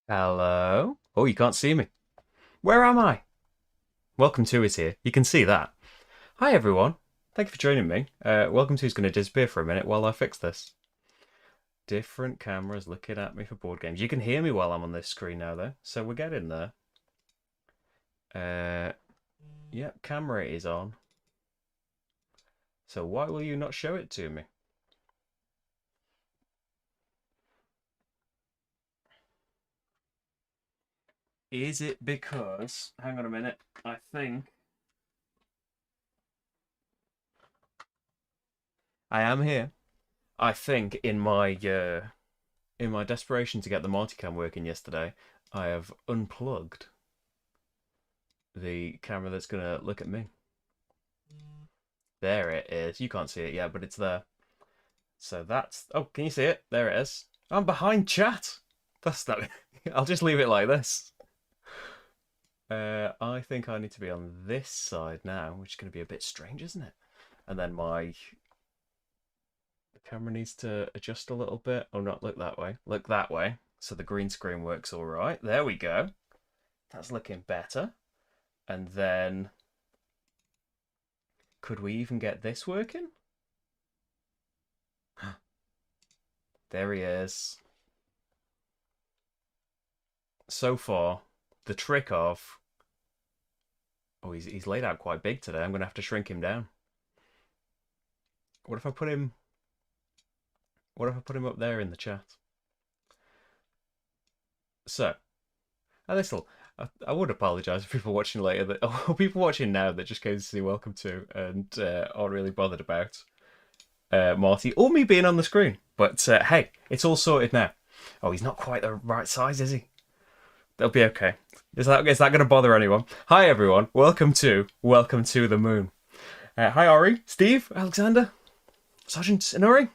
Hello? Oh, you can't see me. Where am I? Welcome to is here. You can see that. Hi, everyone. Thank you for joining me. Welcome to is going to disappear for a minute while I fix this. Different cameras looking at me for board games. You can hear me while I'm on this screen now, though, so we're getting there. Yep, camera is on. So why will you not show it to me? Is it because... Hang on a minute. I think... I am here. I think in my desperation to get the Martycam working yesterday, I have unplugged the camera that's going to look at me. There it is. You can't see it yet, but it's there. So that's... Oh, can you see it? There it is. I'm behind chat. That's not... I'll just leave it like this. I think I need to be on this side now, which is going to be a bit strange, isn't it? And then the camera needs to adjust a little bit. Oh, not look that way. Look that way. So the green screen works all right. There we go. That's looking better. And then... Could we even get this working? There he is. So far, the trick of... Oh, he's laid out quite big today. I'm going to have to shrink him down. What if I put him... What if I put him up there in the chat? So, I would apologise for people watching later or people watching now that just came to see Welcome to and aren't really bothered about Marty or me being on the screen. But hey, it's all sorted now. Oh, he's not quite the right size, is he? They'll be okay. Is that going to bother anyone? Hi everyone, welcome to the moon. Hi Ori, Steve, Alexander, Sergeant Inori.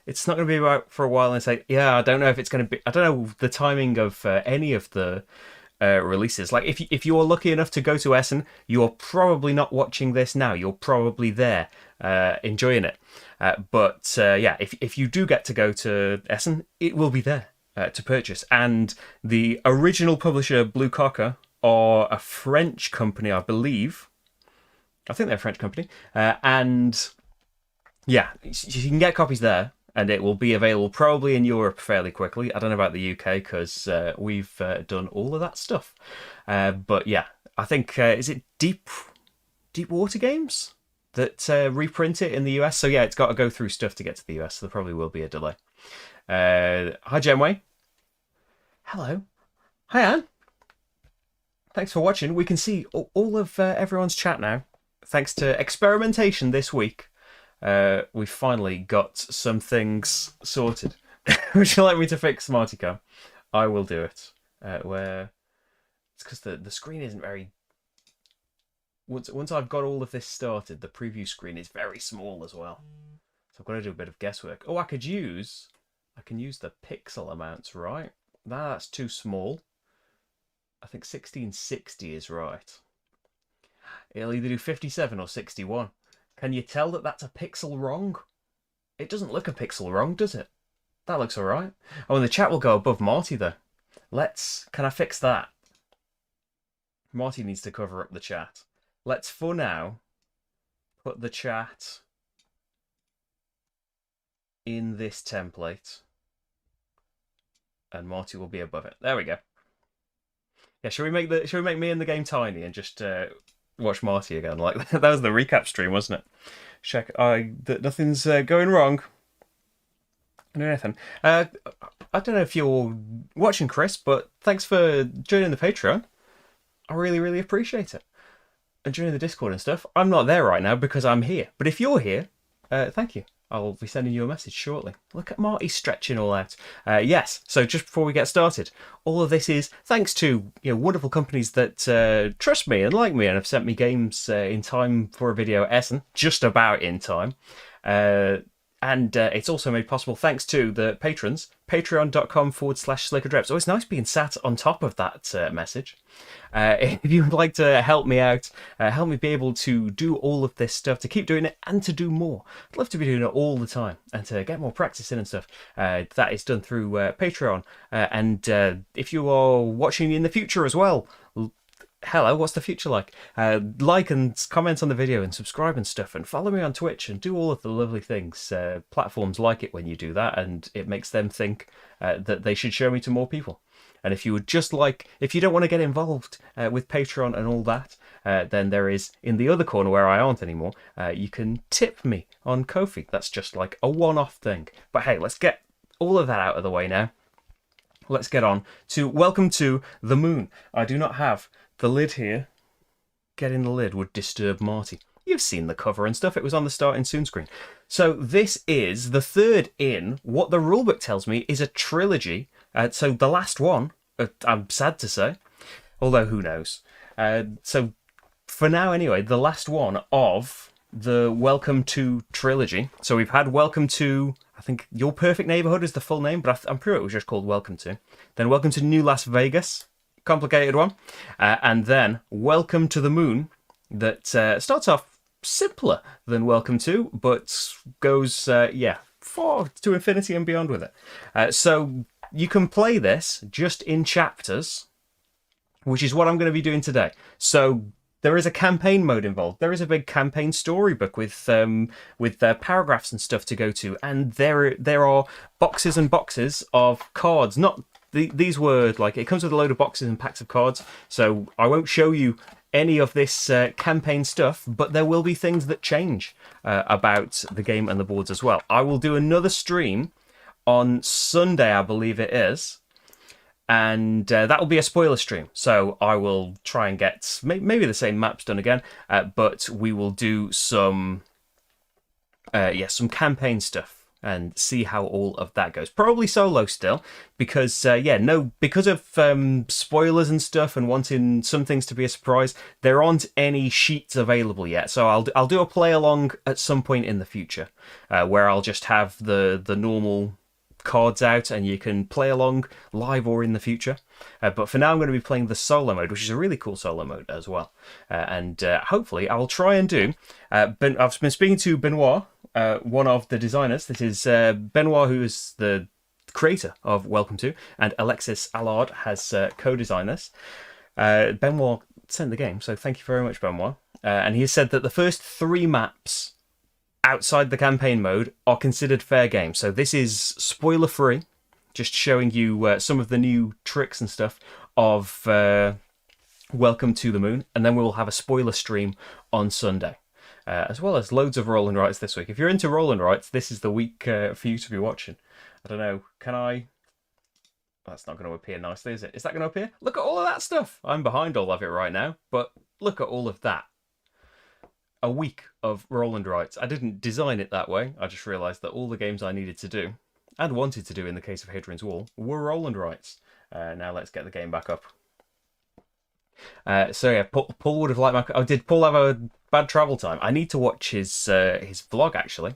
It's not going to be about for a while and say, yeah, I don't know if it's going to be. I don't know the timing of any of the releases. Like if you're lucky enough to go to Essen, you're probably not watching this now. You're probably there enjoying it. But yeah, if you do get to go to Essen, it will be there to purchase. And the original publisher, Blue Cocker, are a French company, I believe. I think they're a French company. And yeah, you can get copies there. And it will be available probably in Europe fairly quickly. I don't know about the UK because we've done all of that stuff. But yeah, I think, is it Deep Water Games that reprint it in the US? So yeah, it's got to go through stuff to get to the US. So there probably will be a delay. Hi, Gemway. Hello. Hi, Anne. Thanks for watching. We can see all of everyone's chat now. Thanks to experimentation this week. We finally got some things sorted. Would you like me to fix Martycam? I will do it. Where it's because the screen isn't very. Once I've got all of this started, the preview screen is very small as well. So I've got to do a bit of guesswork. Oh, I can use the pixel amounts, right? That's too small. I think 1660 is right. It'll either do 57 or 61. Can you tell that that's a pixel wrong? It doesn't look a pixel wrong, does it? That looks alright. Oh, and the chat will go above Marty, though. Can I fix that? Marty needs to cover up the chat. Let's, for now, put the chat in this template. And Marty will be above it. There we go. Yeah, should we make me and the game tiny and just... watch Marty again? Like that was the recap stream, wasn't it? Check that nothing's going wrong. No, nothing. I don't know if you're watching, Chris, but thanks for joining the Patreon. I really, really appreciate it. And joining the Discord and stuff. I'm not there right now because I'm here. But if you're here, thank you. I'll be sending you a message shortly. Look at Marty stretching all out. Yes, so just before we get started, all of this is thanks to wonderful companies that trust me and like me and have sent me games in time for a video at Essen, just about in time. And it's also made possible thanks to the patrons, patreon.com/slickerdrips. Oh, it's nice being sat on top of that message. If you would like to help me out, help me be able to do all of this stuff, to keep doing it and to do more. I'd love to be doing it all the time and to get more practice in and stuff. That is done through Patreon. And if you are watching in the future as well, hello, what's the future like? Like and comment on the video and subscribe and stuff, and follow me on Twitch and do all of the lovely things. Platforms like it when you do that, and it makes them think that they should show me to more people. And if you would just like, if you don't want to get involved with Patreon and all that, then there is, in the other corner where I aren't anymore, you can tip me on Ko-fi. That's just like a one-off thing. But hey, let's get all of that out of the way now. Let's get on to Welcome to the Moon. I do not have the lid here. Getting the lid would disturb Marty. You've seen the cover and stuff. It was on the starting soon screen. So this is the third in what the rulebook tells me is a trilogy. So the last one, I'm sad to say, although who knows. So for now anyway, the last one of the Welcome to trilogy. So we've had Welcome to, I think Your Perfect Neighborhood is the full name, but I'm pretty sure it was just called Welcome to. Then Welcome to New Las Vegas. Complicated one. And then Welcome to the Moon, that starts off simpler than Welcome to, but goes, far to infinity and beyond with it. So you can play this just in chapters, which is what I'm going to be doing today. So there is a campaign mode involved. There is a big campaign storybook with paragraphs and stuff to go to, and there are boxes and boxes of cards. These were like, it comes with a load of boxes and packs of cards, so I won't show you any of this campaign stuff, but there will be things that change about the game and the boards as well. I will do another stream on Sunday, I believe it is, and that will be a spoiler stream. So I will try and get maybe the same maps done again, but we will do some campaign stuff and see how all of that goes. Probably solo still, because because of spoilers and stuff and wanting some things to be a surprise, there aren't any sheets available yet. So I'll do a play along at some point in the future, where I'll just have the normal cards out and you can play along live or in the future. But for now I'm going to be playing the solo mode, which is a really cool solo mode as well. And hopefully I will try and do... I've been speaking to Benoit, one of the designers. This is Benoit, who is the creator of Welcome to, and Alexis Allard has co-designed this. Benoit sent the game, so thank you very much, Benoit. And he has said that the first 3 maps outside the campaign mode are considered fair game. So this is spoiler free, just showing you some of the new tricks and stuff of Welcome to the Moon, and then we will have a spoiler stream on Sunday, as well as loads of roll and writes this week. If you're into roll and writes, this is the week for you to be watching. I don't know, can I... That's not going to appear nicely, is it? Is that going to appear? Look at all of that stuff. I'm behind all of it right now, but look at all of that. A week of Roland Wrights. I didn't design it that way. I just realised that all the games I needed to do, and wanted to do in the case of Hadrian's Wall, were Roland Wrights. Now let's get the game back up. Paul would have liked my... Oh, did Paul have a bad travel time? I need to watch his vlog, actually.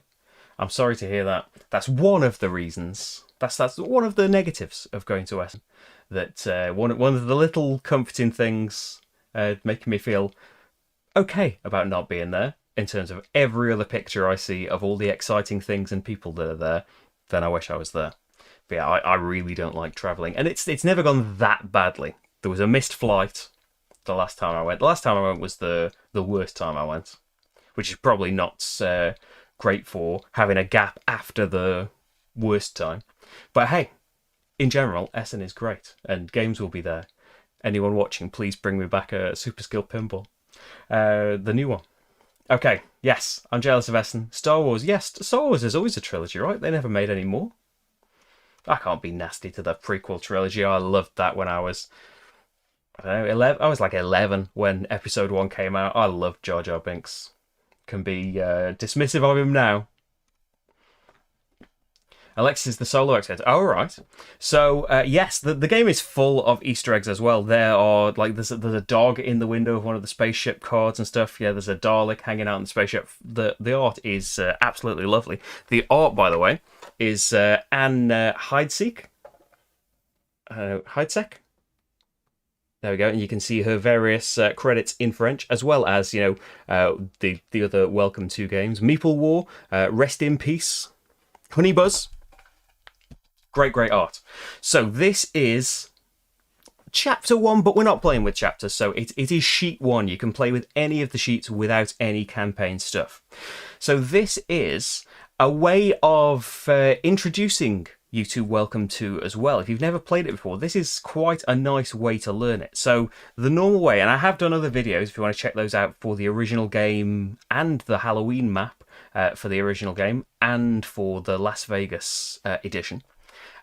I'm sorry to hear that. That's one of the reasons. That's one of the negatives of going to Essen. That one of the little comforting things making me feel okay about not being there, in terms of every other picture I see of all the exciting things and people that are there, then I wish I was there. But yeah, I really don't like travelling, and it's never gone that badly. There was a missed flight the last time I went. The last time I went was the worst time I went, which is probably not great for having a gap after the worst time. But hey, in general, Essen is great, and games will be there. Anyone watching, please bring me back a Super Skill Pinball. The new one. Okay, yes, I'm jealous of Essen. Star Wars, yes, Star Wars is always a trilogy, right? They never made any more. I can't be nasty to the prequel trilogy. I loved that when I was, I don't know, 11. I was like 11 when Episode 1 came out. I loved Jar Jar Binks. Can be dismissive of him now. Alexis is the solo expert. Oh, right. So, yes, the game is full of Easter eggs as well. There are, like, there's a dog in the window of one of the spaceship cards and stuff. Yeah, there's a Dalek hanging out in the spaceship. The art is absolutely lovely. The art, by the way, is Anne Heidsieck. Heidsieck? There we go, and you can see her various credits in French, as well as, you know, the other Welcome to games. Meeple War, Rest in Peace, Honey Buzz. Great art. So this is chapter 1, but we're not playing with chapters, so it is sheet 1. You can play with any of the sheets without any campaign stuff. So this is a way of introducing you to Welcome to as well. If you've never played it before, this is quite a nice way to learn it. So the normal way, and I have done other videos if you want to check those out for the original game and the Halloween map for the original game and for the Las Vegas edition.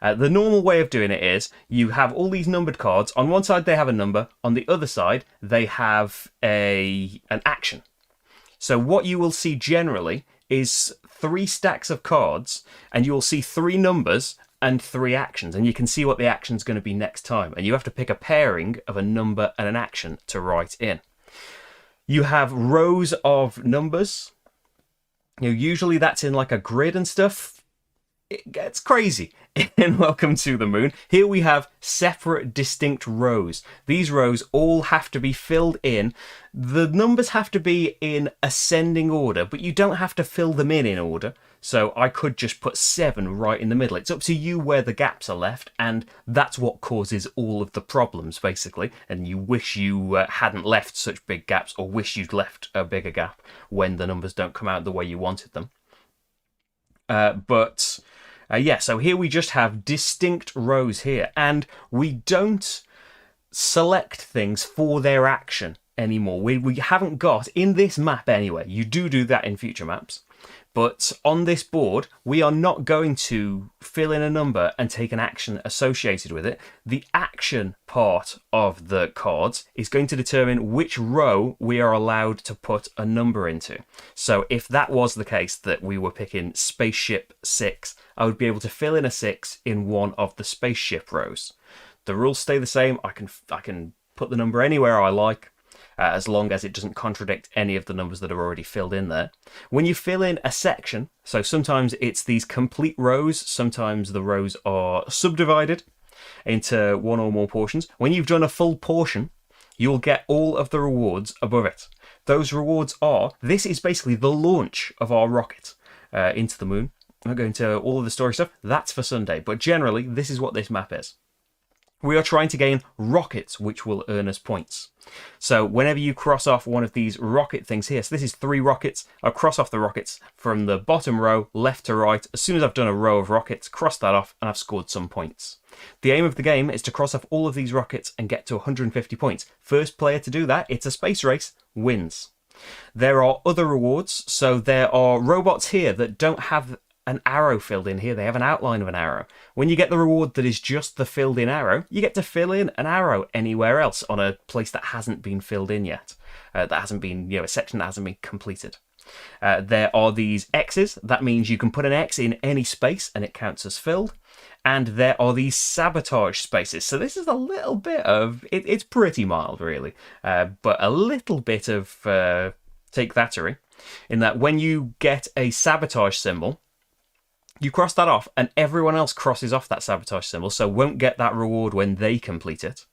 The normal way of doing it is you have all these numbered cards. On one side they have a number, on the other side they have an action. So what you will see generally is 3 stacks of cards, and you will see 3 numbers and 3 actions, and you can see what the action's going to be next time, and you have to pick a pairing of a number and an action to write in. You have rows of numbers. You know, usually that's in like a grid and stuff. It gets crazy in Welcome to the Moon. Here we have separate, distinct rows. These rows all have to be filled in. The numbers have to be in ascending order, but you don't have to fill them in order. So I could just put 7 right in the middle. It's up to you where the gaps are left, and that's what causes all of the problems, basically. And you wish you hadn't left such big gaps, or wish you'd left a bigger gap when the numbers don't come out the way you wanted them. Yeah, so here we just have distinct rows here, and we don't select things for their action anymore. We haven't got, in this map anyway, you do that in future maps, but on this board, we are not going to fill in a number and take an action associated with it. The action part of the cards is going to determine which row we are allowed to put a number into. So if that was the case, that we were picking Spaceship 6, I would be able to fill in a 6 in one of the spaceship rows. The rules stay the same. I can put the number anywhere I like, as long as it doesn't contradict any of the numbers that are already filled in there. When you fill in a section, so sometimes it's these complete rows, sometimes the rows are subdivided into one or more portions. When you've done a full portion, you'll get all of the rewards above it. Those rewards are, this is basically the launch of our rocket into the moon. I'm not going into all of the story stuff, that's for Sunday, but generally this is what this map is. We are trying to gain rockets, which will earn us points. So whenever you cross off one of these rocket things here, so this is 3 rockets, I'll cross off the rockets from the bottom row, left to right. As soon as I've done a row of rockets, cross that off, and I've scored some points. The aim of the game is to cross off all of these rockets and get to 150 points. First player to do that, it's a space race, wins. There are other rewards, so there are robots here that don't have an arrow filled in here. They have an outline of an arrow. When you get the reward that is just the filled in arrow, you get to fill in an arrow anywhere else on a place that hasn't been filled in yet. That hasn't been, a section that hasn't been completed. There are these X's. That means you can put an X in any space and it counts as filled. And there are these sabotage spaces. So this is a little bit of, it's pretty mild really, but a little bit of take thattery, in that when you get a sabotage symbol, you cross that off and everyone else crosses off that sabotage symbol, so won't get that reward when they complete it.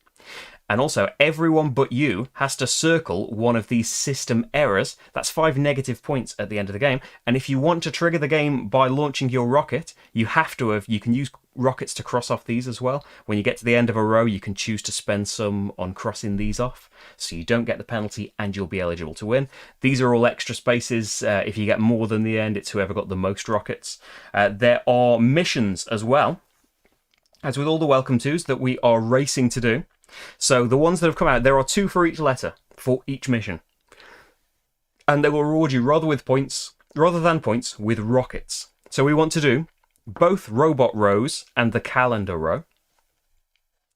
And also, everyone but you has to circle one of these system errors. That's 5 negative points at the end of the game. And if you want to trigger the game by launching your rocket, you can use rockets to cross off these as well. When you get to the end of a row, you can choose to spend some on crossing these off, so you don't get the penalty and you'll be eligible to win. These are all extra spaces. If you get more than the end, it's whoever got the most rockets. There are missions as well, as with all the welcome tos, that we are racing to do. So the ones that have come out, there are 2 for each letter, for each mission. And they will reward you rather than points, with rockets. So we want to do both robot rows and the calendar row.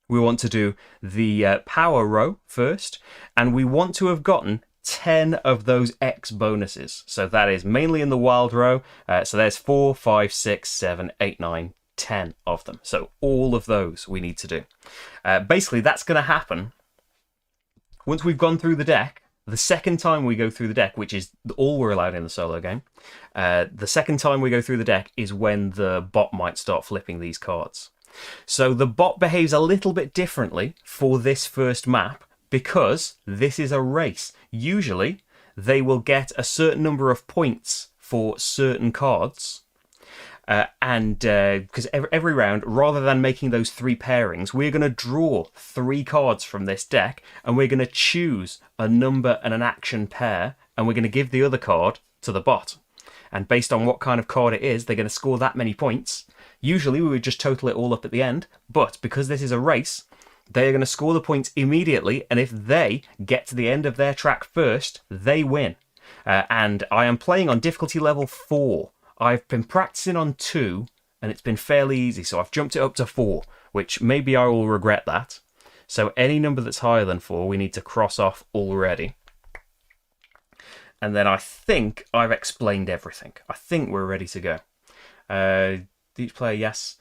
We want to do the power row first, and we want to have gotten 10 of those X bonuses. So that is mainly in the wild row. So there's 4, 5, 6, 7, 8, 9, 10 of them. So all of those we need to do. Basically, that's going to happen once we've gone through the deck. The second time we go through the deck, which is all we're allowed in the solo game, the second time we go through the deck is when the bot might start flipping these cards. So the bot behaves a little bit differently for this first map because this is a race. Usually, they will get a certain number of points for certain cards. And because every round, rather than making those 3 pairings, we're going to draw 3 cards from this deck, and we're going to choose a number and an action pair, and we're going to give the other card to the bot. And based on what kind of card it is, they're going to score that many points. Usually we would just total it all up at the end, but because this is a race, they are going to score the points immediately, and if they get to the end of their track first, they win. And I am playing on difficulty level 4. I've been practicing on 2, and it's been fairly easy, so I've jumped it up to 4, which maybe I will regret that. So any number that's higher than 4, we need to cross off already. And then I think I've explained everything. I think we're ready to go. Each player, yes.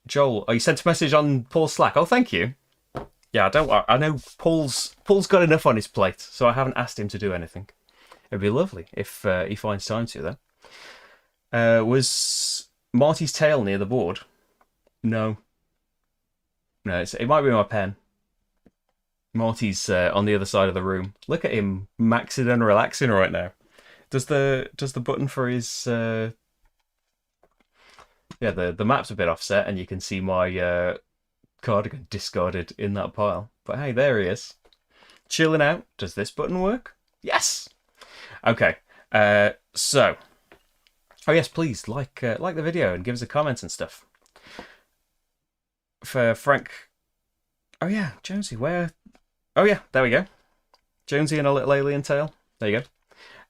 Joel, you sent a message on Paul's Slack. Oh, thank you. Yeah, I know Paul's got enough on his plate, so I haven't asked him to do anything. It'd be lovely if he finds time to, though. Was Marty's tail near the board? No. No, it might be my pen. Marty's on the other side of the room. Look at him maxing and relaxing right now. Does the button for his yeah, the map's a bit offset, and you can see my cardigan discarded in that pile. But hey, there he is, chilling out. Does this button work? Yes. Okay. So. Oh yes, please like the video and give us a comment and stuff. For Frank, oh yeah, Jonesy, where? Oh yeah, there we go. Jonesy and a little alien tail. There you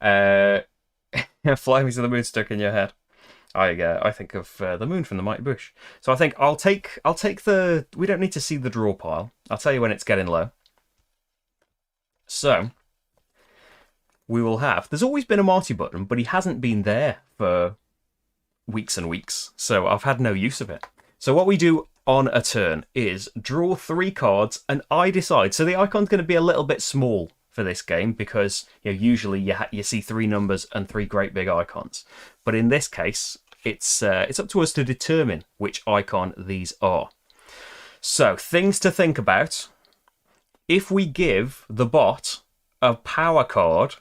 go. Fly me to the moon stuck in your head. I think of the moon from the Mighty Bush. So I think I'll take the. We don't need to see the draw pile. I'll tell you when it's getting low. So. We will have. There's always been a Marty button, but he hasn't been there for weeks and weeks, so I've had no use of it. So what we do on a turn is draw 3 cards, and I decide. So the icon's going to be a little bit small for this game because usually you see 3 numbers and 3 great big icons, but in this case it's up to us to determine which icon these are. So things to think about: if we give the bot a power card.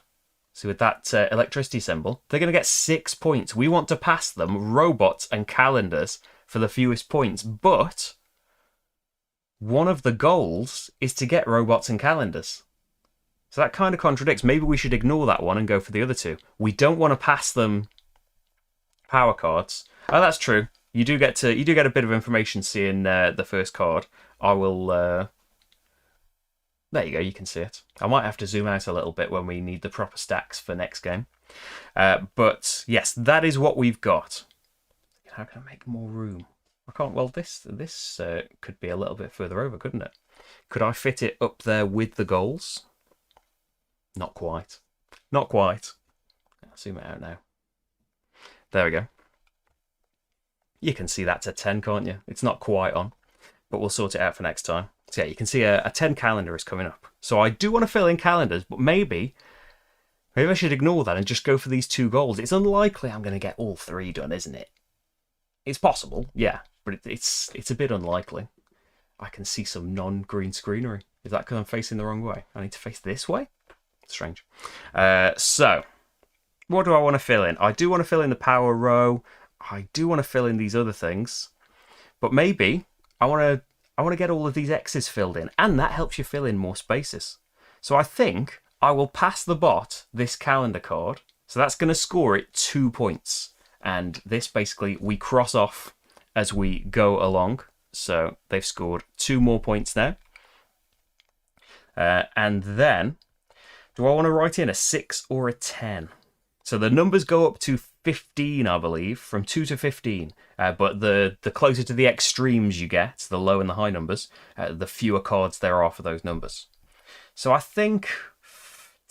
So with that electricity symbol, they're going to get 6 points. We want to pass them robots and calendars for the fewest points. But one of the goals is to get robots and calendars. So that kind of contradicts. Maybe we should ignore that one and go for the other 2. We don't want to pass them power cards. Oh, that's true. You do get a bit of information seeing the first card. I will. There you go, you can see it. I might have to zoom out a little bit when we need the proper stacks for next game. But yes, that is what we've got. How can I make more room? I can't. Well, this could be a little bit further over, couldn't it? Could I fit it up there with the goals? Not quite. Not quite. I'll zoom it out now. There we go. You can see that's a 10, can't you? It's not quite on, but we'll sort it out for next time. So yeah, you can see a 10 calendar is coming up. So I do want to fill in calendars, but maybe I should ignore that and just go for these 2 goals. It's unlikely I'm going to get all 3 done, isn't it? It's possible, yeah, but it's a bit unlikely. I can see some non-green screenery. Is that because I'm facing the wrong way? I need to face this way? Strange. So, what do I want to fill in? I do want to fill in the power row. I do want to fill in these other things. But maybe I want to get all of these X's filled in, and that helps you fill in more spaces. So I think I will pass the bot this calendar card. So that's going to score it 2 points. And this basically we cross off as we go along. So they've scored 2 more points now. And then, do I want to write in a 6 or a 10? So the numbers go up to 15, I believe, from 2 to 15. But the closer to the extremes you get, the low and the high numbers, the fewer cards there are for those numbers. So I think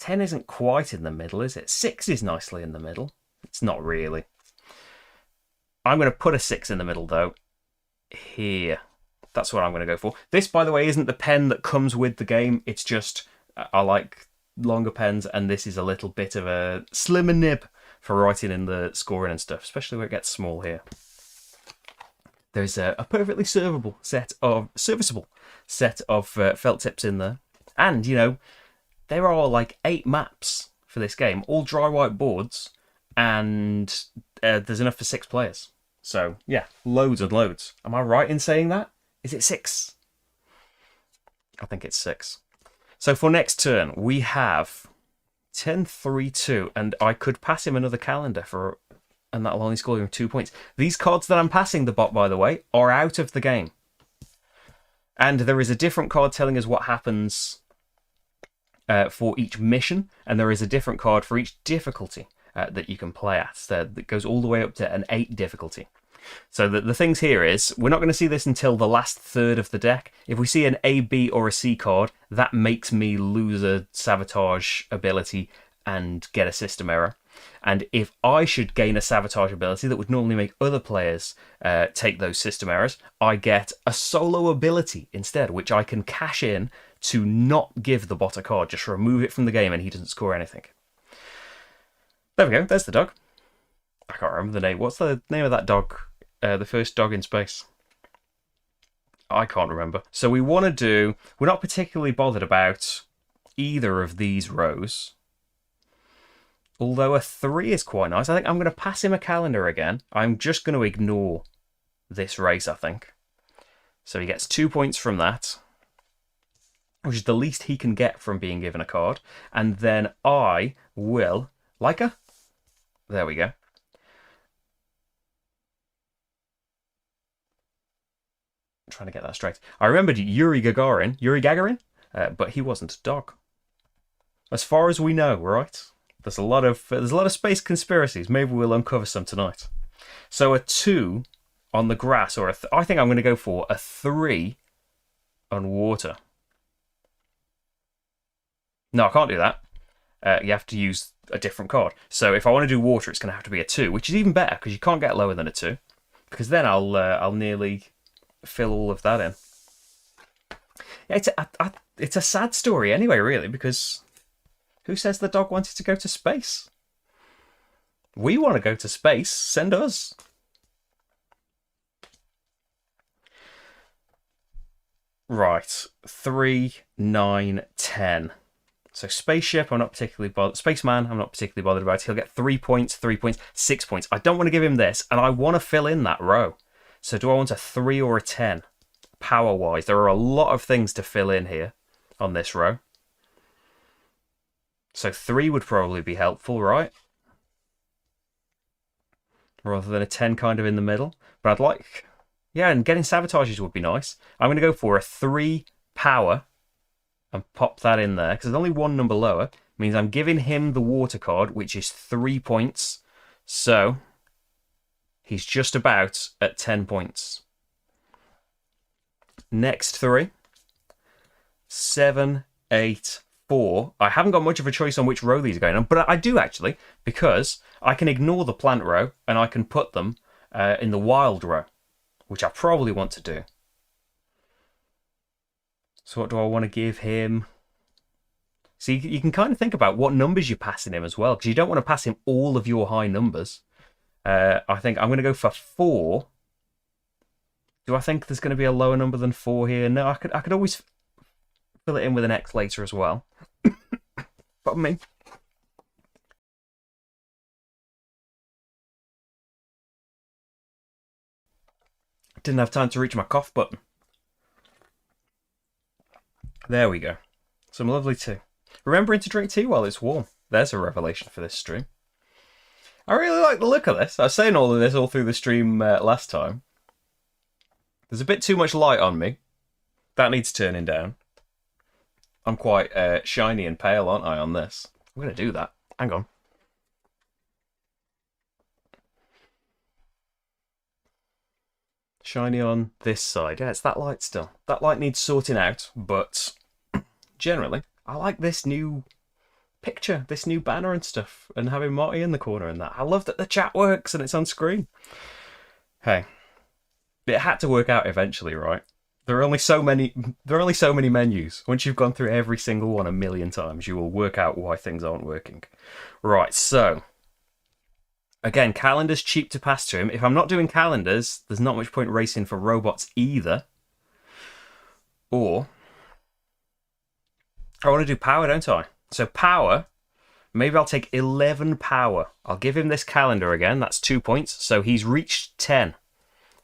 10 isn't quite in the middle, is it? 6 is nicely in the middle. It's not really. I'm going to put a 6 in the middle, though. Here. That's what I'm going to go for. This, by the way, isn't the pen that comes with the game. It's just, I like longer pens, and this is a little bit of a slimmer nib for writing in the scoring and stuff, especially where it gets small here. There's a perfectly serviceable set of felt tips in there. And, you know, there are like 8 maps for this game, all dry white boards, and there's enough for 6 players. So, yeah, loads and loads. Am I right in saying that? Is it 6? I think it's 6. So for next turn, we have 10-3-2, and I could pass him another calendar and that'll only score him 2 points. These cards that I'm passing the bot, by the way, are out of the game. And there is a different card telling us what happens for each mission, and there is a different card for each difficulty that you can play at. That goes all the way up to an 8 difficulty. So the things here is, we're not going to see this until the last third of the deck. If we see an A, B, or a C card, that makes me lose a sabotage ability and get a system error. And if I should gain a sabotage ability that would normally make other players take those system errors, I get a solo ability instead, which I can cash in to not give the bot a card, just remove it from the game and he doesn't score anything. There we go, there's the dog. I can't remember the name. What's the name of that dog? The first dog in space. I can't remember. So we want to do... We're not particularly bothered about either of these rows. Although a 3 is quite nice. I think I'm going to pass him a calendar again. I'm just going to ignore this race, I think. So he gets 2 points from that, which is the least he can get from being given a card. And then I will... Leica? There we go. Trying to get that straight. I remembered Yuri Gagarin, but he wasn't a dog, as far as we know. Right? There's a lot of space conspiracies. Maybe we'll uncover some tonight. So a 2 on the grass, or I think I'm going to go for a 3 on water. No, I can't do that. You have to use a different card. So if I want to do water, it's going to have to be a 2, which is even better because you can't get lower than a 2, because then I'll nearly fill all of that in. Yeah, it's a sad story anyway, really, because who says the dog wanted to go to space? We want to go to space. Send us. Right. 3, 9, 10. So spaceship, I'm not particularly bothered. Spaceman, I'm not particularly bothered about. He'll get 3 points, 3 points, 6 points. I don't want to give him this, and I want to fill in that row. So do I want a 3 or a 10? Power-wise, there are a lot of things to fill in here on this row. So 3 would probably be helpful, right? Rather than a 10 kind of in the middle. But I'd like... Yeah, and getting sabotages would be nice. I'm going to go for a 3 power and pop that in there, because there's only one number lower. It means I'm giving him the water card, which is 3 points. So... he's just about at 10 points. Next 3. 7, 8, 4. I haven't got much of a choice on which row these are going on, but I do actually, because I can ignore the plant row and I can put them in the wild row, which I probably want to do. So what do I want to give him? See, you can kind of think about what numbers you're passing him as well, because you don't want to pass him all of your high numbers. I think I'm going to go for 4. Do I think there's going to be a lower number than 4 here? No, I could always fill it in with an X later as well. Pardon me. Didn't have time to reach my cough button. There we go. Some lovely tea. Remembering to drink tea while it's warm. There's a revelation for this stream. I really like the look of this. I was saying all of this all through the stream last time. There's a bit too much light on me. That needs turning down. I'm quite shiny and pale, aren't I, on this? I'm going to do that. Hang on. Shiny on this side. Yeah, it's that light still. That light needs sorting out, but generally, I like this new picture, this new banner and stuff, and having Marty in the corner and that. I love that the chat works and it's on screen. Hey, it had to work out eventually, right? There are only so many. There are only so many menus. Once you've gone through every single one a million times, you will work out why things aren't working. Right. So again, calendars cheap to pass to him. If I'm not doing calendars, there's not much point racing for robots either. Or I want to do power, don't I? So power. Maybe I'll take 11 power. I'll give him this calendar again. That's 2 points. So he's reached 10.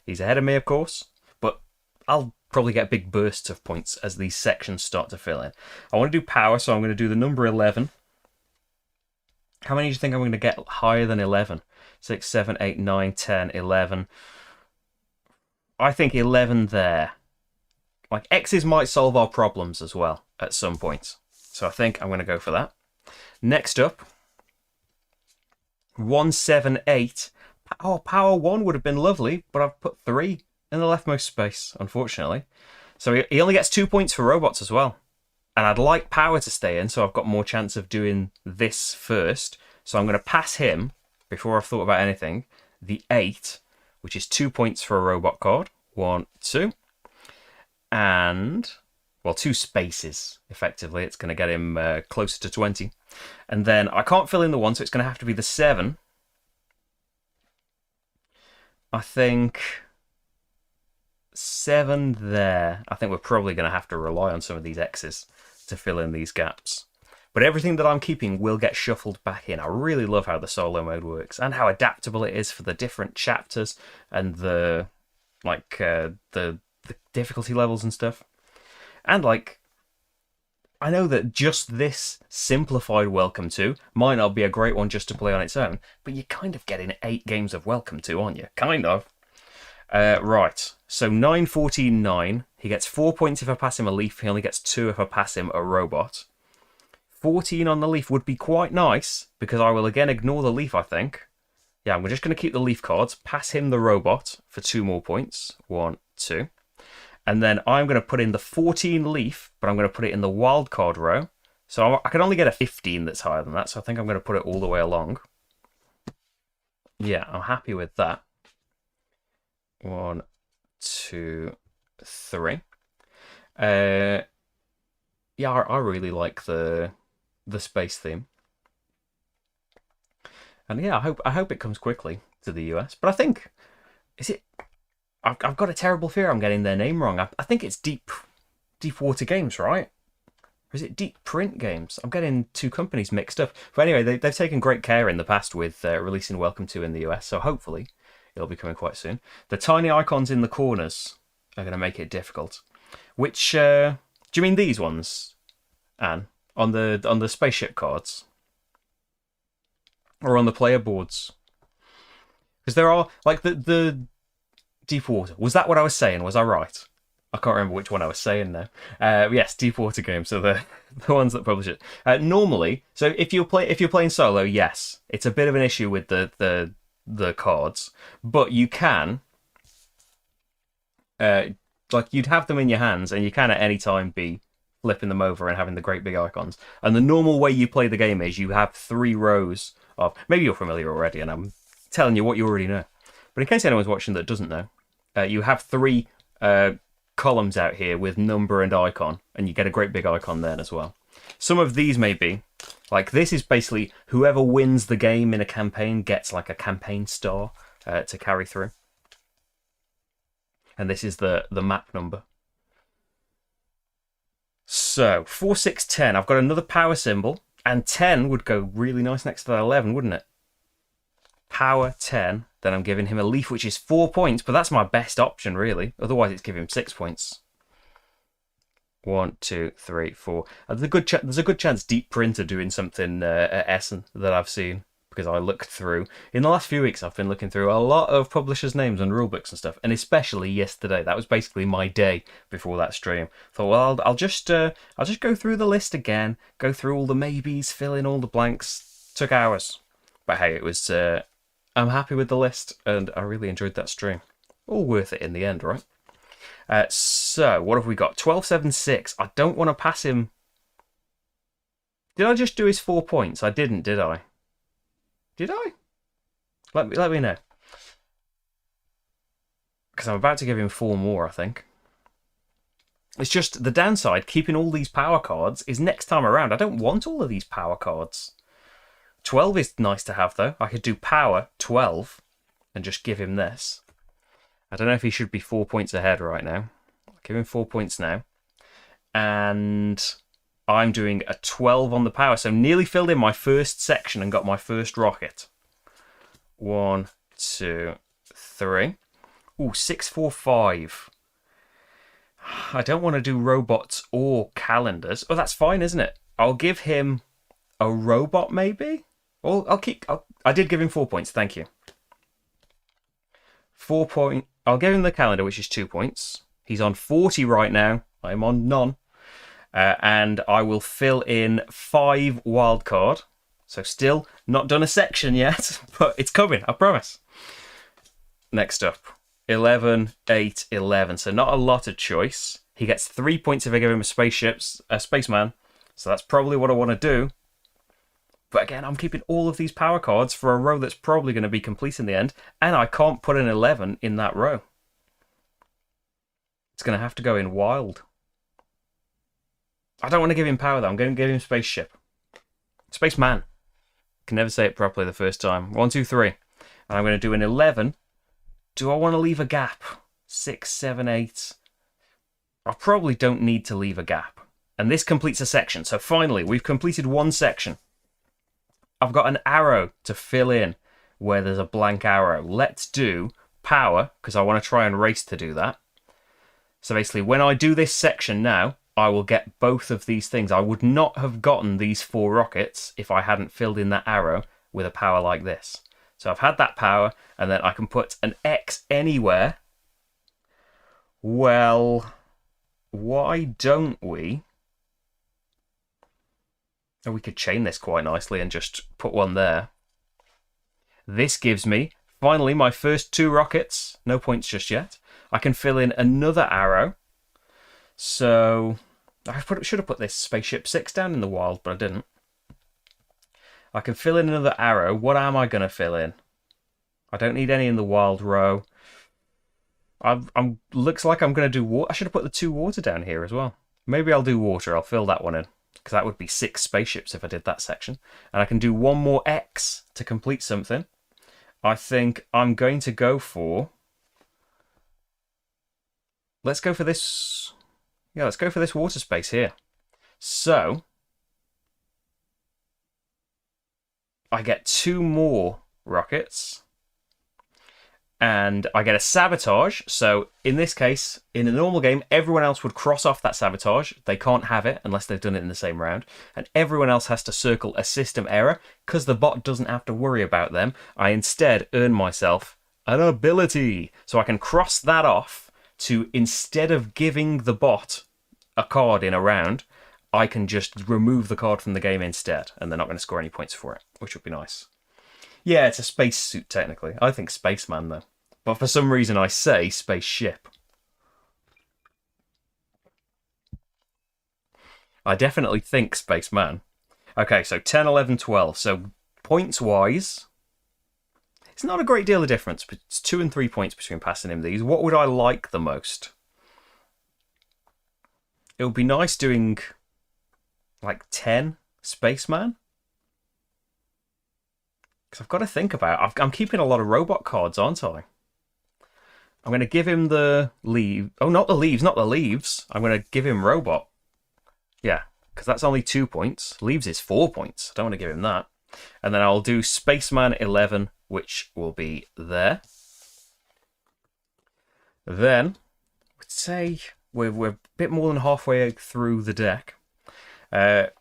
He's ahead of me, of course. But I'll probably get big bursts of points as these sections start to fill in. I want to do power, so I'm going to do the number 11. How many do you think I'm going to get higher than 11? 6, 7, 8, 9, 10, 11. I think 11 there. Like, X's might solve our problems as well at some point. So I think I'm going to go for that. Next up, 1, 7, 8. Oh, power 1 would have been lovely, but I've put 3 in the leftmost space, unfortunately. So he only gets 2 points for robots as well. And I'd like power to stay in, so I've got more chance of doing this first. So I'm going to pass him, before I've thought about anything, the 8, which is 2 points for a robot card. 1, 2. And, well, 2 spaces, effectively. It's going to get him closer to 20. And then I can't fill in the 1, so it's going to have to be the 7. I think 7 there. I think we're probably going to have to rely on some of these X's to fill in these gaps. But everything that I'm keeping will get shuffled back in. I really love how the solo mode works and how adaptable it is for the different chapters and the difficulty levels and stuff. And like, I know that just this simplified Welcome To might not be a great one just to play on its own, but you're kind of getting 8 games of Welcome To, aren't you? Kind of. Right, so 9, 14, 9. He gets 4 points if I pass him a leaf. He only gets 2 if I pass him a robot. 14 on the leaf would be quite nice, because I will again ignore the leaf, I think. Yeah, I'm just going to keep the leaf cards, pass him the robot for 2 more points. 1, 2. And then I'm going to put in the 14 leaf, but I'm going to put it in the wildcard row. So I can only get a 15 that's higher than that, so I think I'm going to put it all the way along. Yeah, I'm happy with that. 1, 2, 3. Yeah, I really like the space theme. And yeah, I hope it comes quickly to the US. But I think, is it? I've got a terrible fear I'm getting their name wrong. I think it's Deep Water Games, right? Or is it Deep Print Games? I'm getting 2 companies mixed up. But anyway, they've taken great care in the past with releasing Welcome To in the US, so hopefully it'll be coming quite soon. The tiny icons in the corners are going to make it difficult. Which, do you mean these ones, Anne? On the spaceship cards? Or on the player boards? Because there are, like, the Deep Water. Was that what I was saying? Was I right? I can't remember which one I was saying now. Yes, Deep Water Games. So the ones that publish it. Normally, so if you're playing solo, yes, it's a bit of an issue with the cards, but you can, like, you'd have them in your hands, and you can at any time be flipping them over and having the great big icons. And the normal way you play the game is you have 3 rows of. Maybe you're familiar already, and I'm telling you what you already know. But in case anyone's watching that doesn't know, you have 3 columns out here with number and icon, and you get a great big icon then as well. Some of these may be, like, this is basically whoever wins the game in a campaign gets like a campaign star to carry through. And this is the map number. So 4, 6, 10. I've got another power symbol, and 10 would go really nice next to that 11, wouldn't it? Power 10. Then I'm giving him a leaf, which is 4 points, but that's my best option, really. Otherwise, it's giving him 6 points. 1, 2, 3, 4. There's a good chance Deep Print are doing something at Essen that I've seen, because I looked through. In the last few weeks, I've been looking through a lot of publishers' names and rulebooks and stuff, and especially yesterday. That was basically my day before that stream. Thought, well, I'll just go through the list again, go through all the maybes, fill in all the blanks. Took hours, but hey, it was. I'm happy with the list, and I really enjoyed that stream. All worth it in the end, right? So, what have we got? 12, 7, 6. I don't want to pass him Did I just do his 4 points? I didn't, did I? Did I? Let me know. Because I'm about to give him 4 more, I think. It's just the downside, keeping all these power cards, is next time around. I don't want all of these power cards. 12 is nice to have, though. I could do power 12 and just give him this. I don't know if he should be 4 points ahead right now. I'll give him 4 points now. And I'm doing a 12 on the power. So nearly filled in my first section and got my first rocket. 1, 2, 3. Ooh, 6, 4, 5. I don't want to do robots or calendars. Oh, that's fine, isn't it? I'll give him a robot, maybe? Well, I did give him 4 points, thank you. 4 point. I'll give him the calendar, which is 2 points. He's on 40 right now. I'm on none. And I will fill in 5 wildcard. So still not done a section yet, but it's coming, I promise. Next up, 11, 8, 11. So not a lot of choice. He gets 3 points if I give him a spaceman. So that's probably what I want to do. But again, I'm keeping all of these power cards for a row that's probably going to be complete in the end. And I can't put an 11 in that row. It's going to have to go in wild. I don't want to give him power, though. I'm going to give him spaceship. Spaceman. Can never say it properly the first time. 1, 2, 3. And I'm going to do an 11. Do I want to leave a gap? 6, 7, 8. I probably don't need to leave a gap. And this completes a section. So finally, we've completed one section. I've got an arrow to fill in where there's a blank arrow. Let's do power, because I want to try and race to do that. So basically, when I do this section now, I will get both of these things. I would not have gotten these 4 rockets if I hadn't filled in that arrow with a power like this. So I've had that power, and then I can put an X anywhere. Well, why don't we? Oh, we could chain this quite nicely and just put one there. This gives me, finally, my first 2 rockets. No points just yet. I can fill in another arrow. So I should have put this spaceship 6 down in the wild, but I didn't. I can fill in another arrow. What am I going to fill in? I don't need any in the wild row. Looks like I'm going to do water. I should have put the 2 water down here as well. Maybe I'll do water. I'll fill that one in, because that would be 6 spaceships if I did that section. And I can do 1 more X to complete something. I think I'm going to go for... Let's go for this... Yeah, let's go for this water space here. So, I get 2 more rockets. And I get a sabotage. So, in this case, in a normal game, everyone else would cross off that sabotage. They can't have it unless they've done it in the same round. And everyone else has to circle a system error. Because the bot doesn't have to worry about them, I instead earn myself an ability. So I can cross that off to, instead of giving the bot a card in a round, I can just remove the card from the game instead, and they're not going to score any points for it, which would be nice. Yeah, it's a spacesuit technically. I think spaceman though, but for some reason I say spaceship. I definitely think spaceman. Okay, so 10, 11, 12. So points wise, it's not a great deal of difference, but it's 2 and 3 points between passing him these. What would I like the most? It would be nice doing like 10 spaceman. Because I've got to think about it. I'm keeping a lot of robot cards, aren't I? I'm going to give him the leave. Oh, not the leaves, not the leaves. I'm going to give him robot. Yeah, because that's only 2 points. Leaves is 4 points. I don't want to give him that. And then I'll do spaceman 11, which will be there. Then, let's say we're a bit more than halfway through the deck. 5,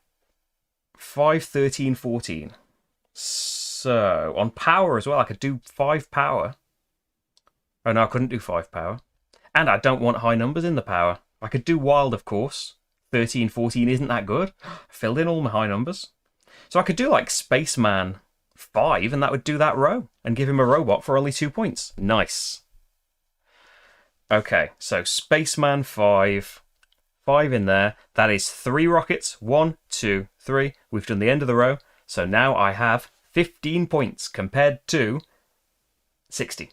13, 14. So, on power as well, I could do 5 power. Oh no, I couldn't do 5 power. And I don't want high numbers in the power. I could do wild, of course. 13, 14 isn't that good. Filled in all my high numbers. So I could do like Spaceman 5, and that would do that row. And give him a robot for only 2 points. Nice. Okay, so Spaceman 5, 5 in there. That is 3 rockets. 1, 2, 3. We've done the end of the row. So now I have 15 points compared to 60.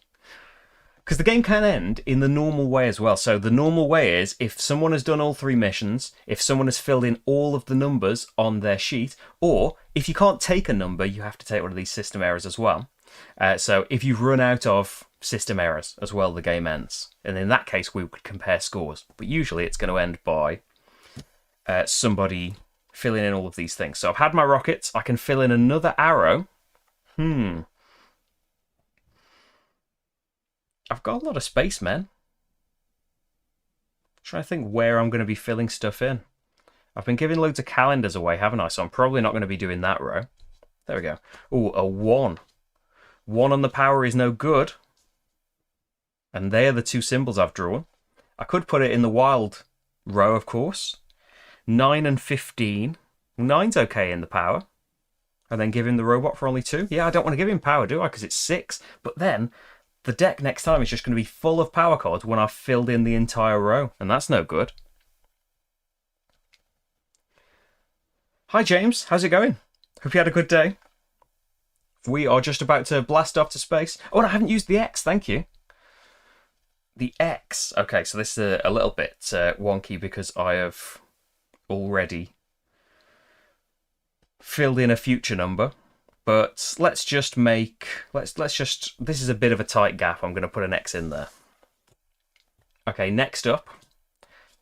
Because the game can end in the normal way as well. So the normal way is if someone has done all 3 missions, if someone has filled in all of the numbers on their sheet, or if you can't take a number, you have to take one of these system errors as well. So if you've run out of system errors as well, the game ends. And in that case, we would compare scores. But usually it's going to end by somebody filling in all of these things. So I've had my rockets. I can fill in another arrow. I've got a lot of space, man. Trying to think where I'm going to be filling stuff in. I've been giving loads of calendars away, haven't I? So I'm probably not going to be doing that row. There we go. Oh, a 1. 1 on the power is no good. And they are the 2 symbols I've drawn. I could put it in the wild row, of course. 9 and 15. 9's okay in the power. And then give him the robot for only 2. Yeah, I don't want to give him power, do I? Because it's 6. But then the deck next time is just going to be full of power cards when I've filled in the entire row. And that's no good. Hi, James. How's it going? Hope you had a good day. We are just about to blast off to space. Oh, and I haven't used the X. Thank you. The X. Okay, so this is a little bit wonky because I have already filled in a future number. But let's just make... Let's just... This is a bit of a tight gap. I'm going to put an X in there. Okay, next up.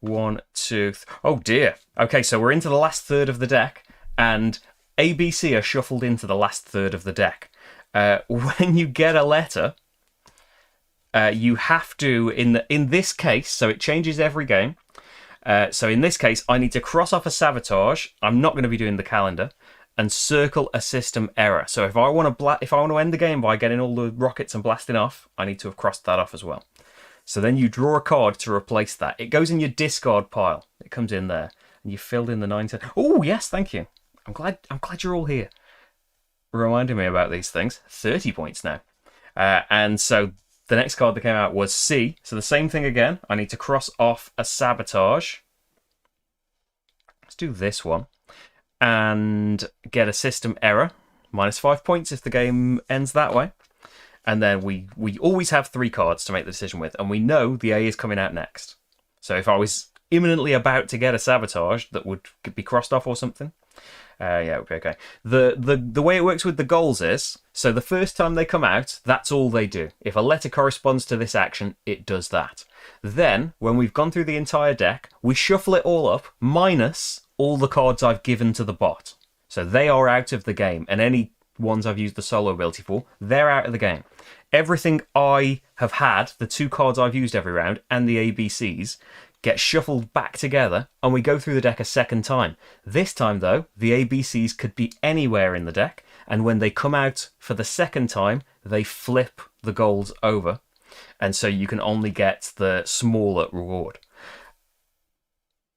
1, 2... Oh, dear. Okay, so we're into the last third of the deck. And ABC are shuffled into the last third of the deck. When you get a letter, you have to... In this case, so it changes every game. So in this case, I need to cross off a sabotage. I'm not going to be doing the calendar. And circle a system error. So if I want to end the game by getting all the rockets and blasting off, I need to have crossed that off as well. So then you draw a card to replace that. It goes in your discard pile. It comes in there, and you filled in the 9, 10. Oh yes, thank you. I'm glad you're all here, reminding me about these things. 30 points now, and so the next card that came out was C. So the same thing again. I need to cross off a sabotage. Let's do this one. And get a system error. -5 points if the game ends that way. And then we always have 3 cards to make the decision with. And we know the A is coming out next. So if I was imminently about to get a sabotage that would be crossed off or something, yeah, it would be okay. The way it works with the goals is, so the first time they come out, that's all they do. If a letter corresponds to this action, it does that. Then, when we've gone through the entire deck, we shuffle it all up, minus all the cards I've given to the bot. So they are out of the game, and any ones I've used the solo ability for, they're out of the game. Everything I have had, the 2 cards I've used every round, and the ABCs, get shuffled back together, and we go through the deck a second time. This time, though, the ABCs could be anywhere in the deck, and when they come out for the second time, they flip the golds over, and so you can only get the smaller reward.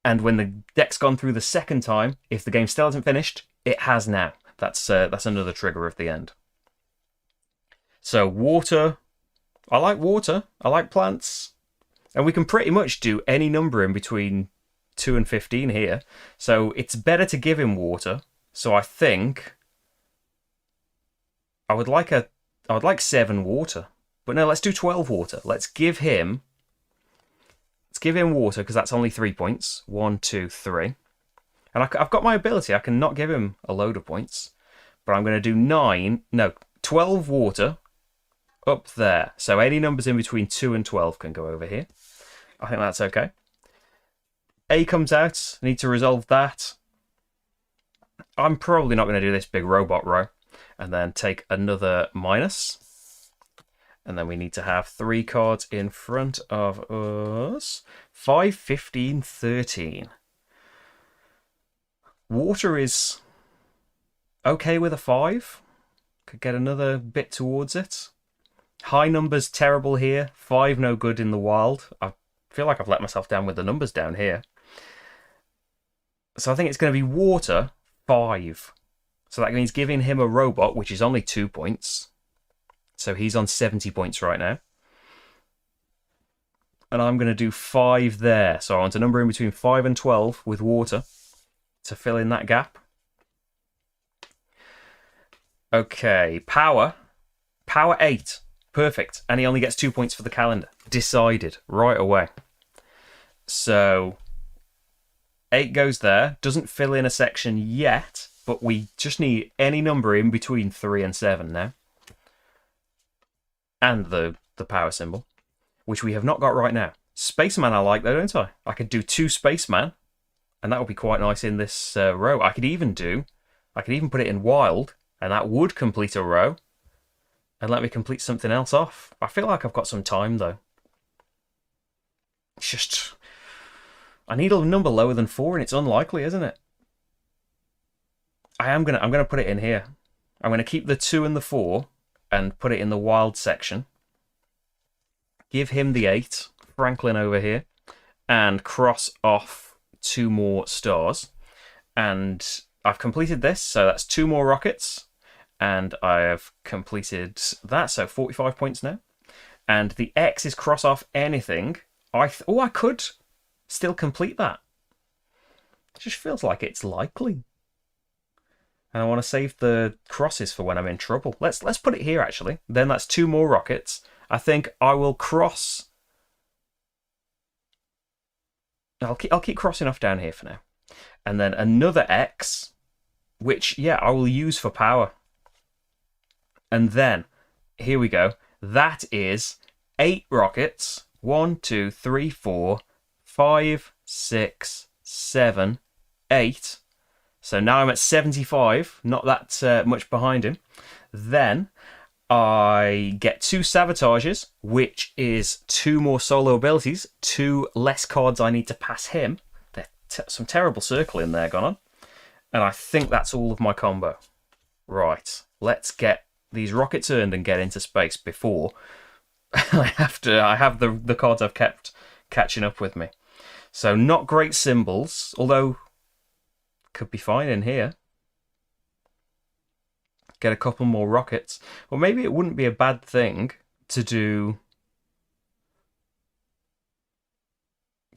And when the deck's gone through the second time, if the game still hasn't finished, it has now. That's another trigger of the end. So water, I like water, I like plants. And we can pretty much do any number in between 2 and 15 here. So it's better to give him water. So I think I would like 7 water. But no, let's do 12 water. Let's give him water, because that's only 3 points. 1, 2, 3. And I've got my ability. I can not give him a load of points. But I'm going to do 12 water up there. So any numbers in between 2 and 12 can go over here. I think that's okay. A comes out. I need to resolve that. I'm probably not going to do this big robot row. And then take another minus. And then we need to have 3 cards in front of us. 5, 15, 13. Water is okay with a 5. Could get another bit towards it. High numbers terrible here. 5 no good in the wild. I feel like I've let myself down with the numbers down here. So I think it's going to be water 5. So that means giving him a robot, which is only 2 points. So he's on 70 points right now. and I'm going to do 5 there. So I want a number in between 5 and 12 with water to fill in that gap. Okay, power. Power 8. Perfect. And he only gets 2 points for the calendar. Decided right away. So 8 goes there. Doesn't fill in a section yet, but we just need any number in between 3 and 7 now. And the power symbol, which we have not got right now. Spaceman I like though, don't I? I could do 2 Spaceman, and that would be quite nice in this row. I could even put it in wild, and that would complete a row. And let me complete something else off. I feel like I've got some time though. It's just, I need a number lower than 4, and it's unlikely, isn't it? I'm gonna put it in here. I'm gonna keep the 2 and the 4 and put it in the wild section. Give him the 8, Franklin over here, and cross off 2 more stars. And I've completed this, so that's 2 more rockets. And I have completed that, so 45 points now. And the X is cross off anything. I could still complete that. It just feels like it's likely. And I want to save the crosses for when I'm in trouble. Let's put it here, actually. Then that's 2 more rockets. I think I will cross... I'll keep crossing off down here for now. And then another X, which, yeah, I will use for power. And then, here we go. That is 8 rockets. 1, 2, 3, 4, 5, 6, 7, 8. So now I'm at 75. Not that much behind him. Then I get 2 sabotages, which is 2 more solo abilities. 2 less cards I need to pass him. There's some terrible circling there gone on. And I think that's all of my combo. Right. Let's get these rockets earned and get into space before I have the cards I've kept catching up with me. So not great symbols, although could be fine in here. Get a couple more rockets. Well, maybe it wouldn't be a bad thing to do...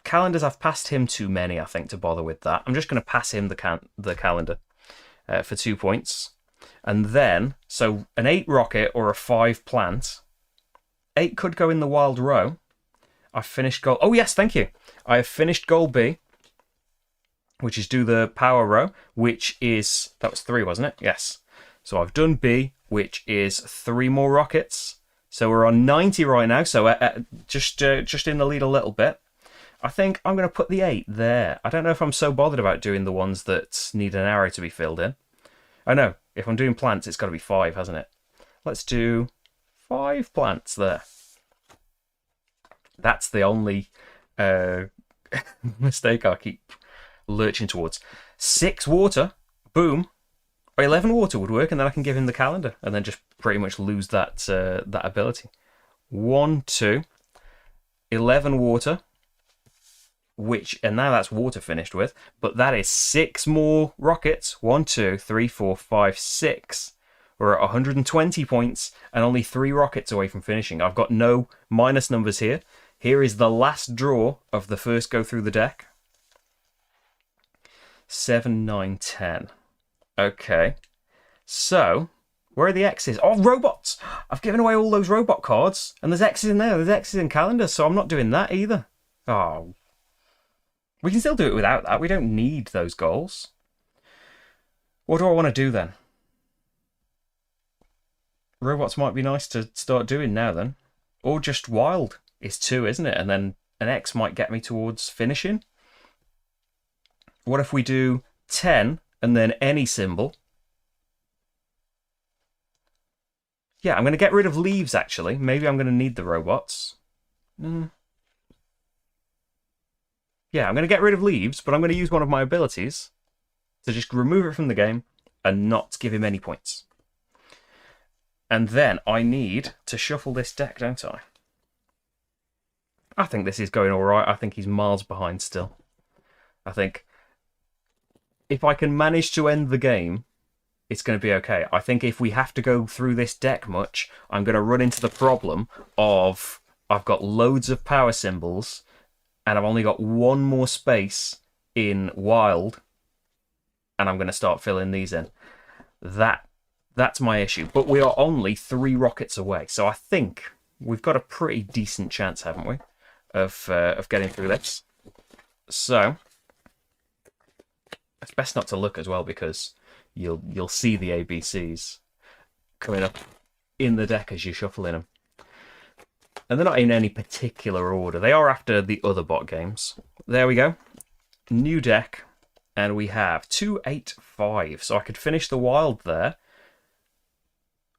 Calendars, I've passed him too many, I think, to bother with that. I'm just going to pass him the calendar for 2 points. And then, so an 8 rocket or a 5 plant. 8 could go in the wild row. I've finished goal... Oh, yes, thank you. I have finished goal B, which is do the power row, which is... That was 3, wasn't it? Yes. So I've done B, which is 3 more rockets. So we're on 90 right now, so just in the lead a little bit. I think I'm going to put the 8 there. I don't know if I'm so bothered about doing the ones that need an arrow to be filled in. Oh no, if I'm doing plants, it's got to be 5, hasn't it? Let's do 5 plants there. That's the only mistake I keep lurching towards. 6 water, boom. Or 11 water would work, and then I can give him the calendar, and then just pretty much lose that that ability. 1, 2, 11 water. And now that's water finished with, but that is 6 more rockets. 1, 2, 3, 4, 5, 6. We're at 120 points and only 3 rockets away from finishing. I've got no minus numbers here. Here is the last draw of the first go through the deck. 7, 9, 10. Okay. So, where are the X's? Oh, robots! I've given away all those robot cards, and there's X's in there. There's X's in calendar, so I'm not doing that either. Oh. We can still do it without that. We don't need those goals. What do I want to do then? Robots might be nice to start doing now then. Or just wild is 2, isn't it? And then an X might get me towards finishing. What if we do 10 and then any symbol? Yeah, I'm going to get rid of leaves actually. Maybe I'm going to need the robots. Yeah, I'm going to get rid of leaves, but I'm going to use one of my abilities to just remove it from the game and not give him any points. And then I need to shuffle this deck, don't I? I think this is going all right. I think he's miles behind still. I think if I can manage to end the game, it's going to be okay. I think if we have to go through this deck much, I'm going to run into the problem of I've got loads of power symbols, and I've only got one more space in wild, and I'm going to start filling these in. That's my issue. But we are only 3 rockets away, so I think we've got a pretty decent chance, haven't we, of getting through this. So it's best not to look as well, because you'll see the ABCs coming up in the deck as you're shuffling them. And they're not in any particular order. They are after the other bot games. There we go. New deck. And we have 2, 8, 5. So I could finish the wild there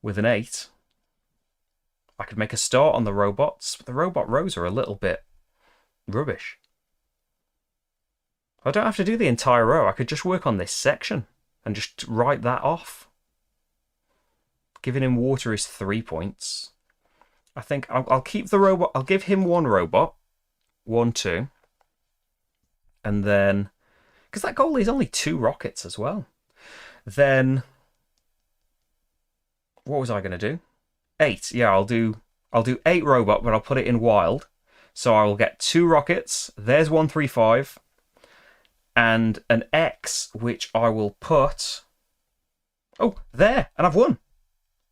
with an 8. I could make a start on the robots, but the robot rows are a little bit rubbish. I don't have to do the entire row. I could just work on this section and just write that off. Giving him water is 3 points. I think I'll keep the robot. I'll give him 1 robot. 1, 2. And then, because that goal is only 2 rockets as well. Then, what was I going to do? 8. Yeah, I'll do 8 robot, but I'll put it in wild. So I will get 2 rockets. There's 1, 3, 5. And an X, which I will put... Oh, there! And I've won!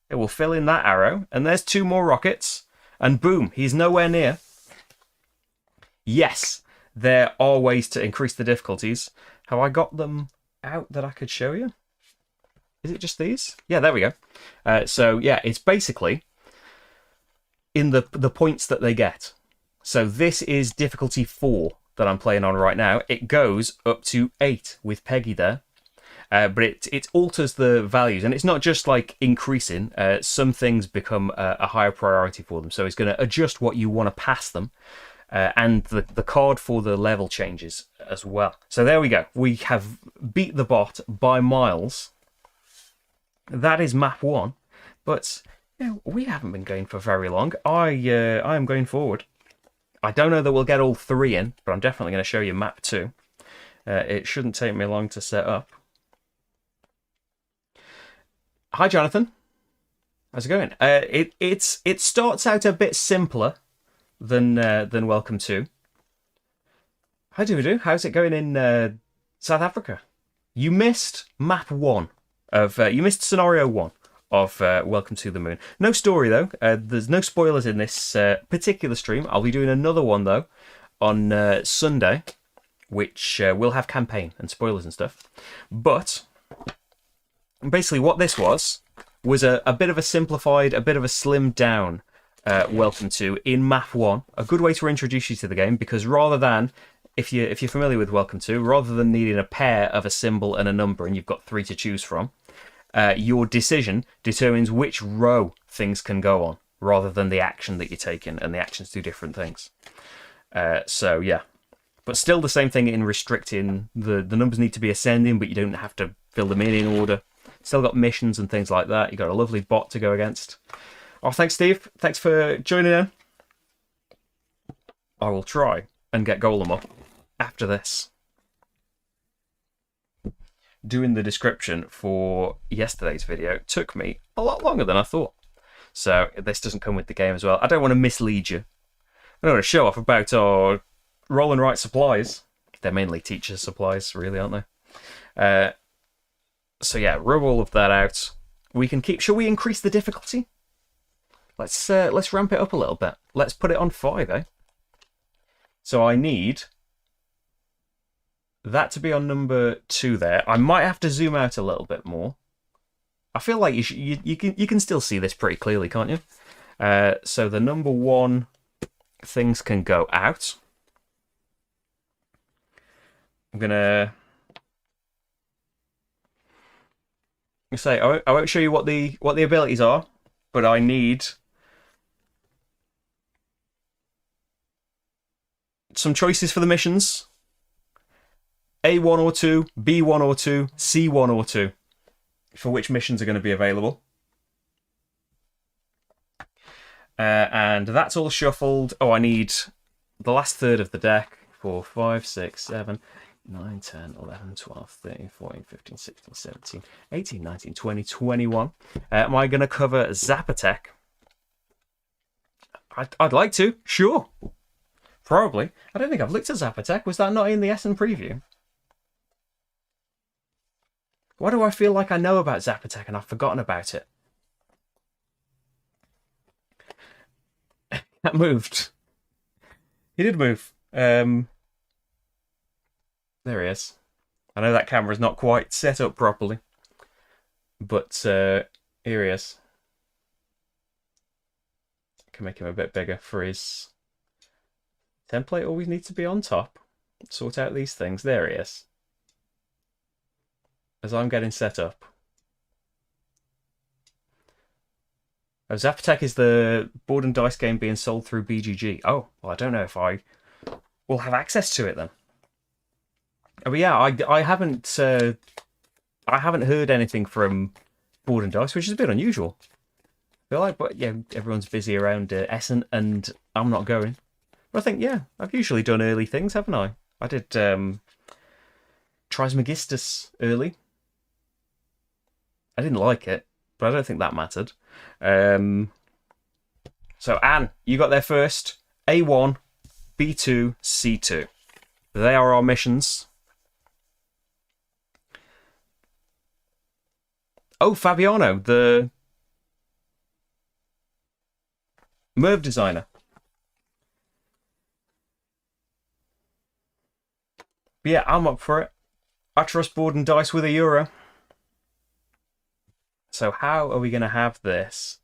It will fill in that arrow. And there's 2 more rockets. And boom, he's nowhere near. Yes, there are ways to increase the difficulties. Have I got them out that I could show you? Is it just these? Yeah, there we go. So, yeah, it's basically in the points that they get. So this is difficulty 4 that I'm playing on right now. It goes up to 8 with Peggy there. But it alters the values, and it's not just like increasing. Some things become a higher priority for them, so it's going to adjust what you want to pass them, and the card for the level changes as well. So there we go. We have beat the bot by miles. That is map 1, but you know, we haven't been going for very long. I am going forward. I don't know that we'll get all 3 in, but I'm definitely going to show you map 2. It shouldn't take me long to set up. Hi, Jonathan. How's it going? It starts out a bit simpler than Welcome To. How do we do? How's it going in South Africa? You missed map 1 of you missed scenario 1 of Welcome to the Moon. No story though. There's no spoilers in this particular stream. I'll be doing another one though on Sunday, which will have campaign and spoilers and stuff. But basically what this was a bit of a simplified, a bit of a slimmed down Welcome To in map 1. A good way to introduce you to the game, because rather than, if you're familiar with Welcome To, rather than needing a pair of a symbol and a number and you've got 3 to choose from, your decision determines which row things can go on, rather than the action that you're taking, and the actions do different things. So yeah, but still the same thing in restricting, the numbers need to be ascending, but you don't have to fill them in order. Still got missions and things like that. You got a lovely bot to go against. Oh, thanks, Steve. Thanks for joining in. I will try and get Golem up after this. Doing the description for yesterday's video took me a lot longer than I thought. So this doesn't come with the game as well. I don't want to mislead you. I don't want to show off about our roll and write supplies. They're mainly teacher supplies, really, aren't they? So yeah, rub all of that out. We can keep. Shall we increase the difficulty? Let's ramp it up a little bit. Let's put it on 5, eh? So I need that to be on number 2 there. I might have to zoom out a little bit more. I feel like you can still see this pretty clearly, can't you? So the number 1 things can go out. I'm gonna say I won't show you what the abilities are, but I need some choices for the missions. A1 or 2, B1 or 2, C1 or 2, for which missions are going to be available. And that's all shuffled. Oh, I need the last third of the deck. 4, 5, 6, 7, 9, 10, 11, 12, 13, 14, 15, 16, 17, 18, 19, 20, 21. Am I going to cover Zapotec? I'd like to, sure. Probably. I don't think I've looked at Zap Attack. Was that not in the Essen preview? Why do I feel like I know about Zap Attack and I've forgotten about it? That moved. He did move. There he is. I know that camera's not quite set up properly. But here he is. I can make him a bit bigger for his template. Always needs to be on top. Sort out these things. There he is. As I'm getting set up. Oh, Zap Attack is the board and dice game being sold through BGG. Oh, well, I don't know if I will have access to it then. Oh, but yeah, I haven't heard anything from board and dice, which is a bit unusual. I feel like, but yeah, everyone's busy around Essen, and I'm not going. But I think, yeah, I've usually done early things, haven't I? I did Trismegistus early. I didn't like it, but I don't think that mattered. So, Anne, you got there first. A1, B2, C2. They are our missions. Oh, Fabiano, the Merv designer. But yeah, I'm up for it. I trust board and dice with a euro. So how are we going to have this?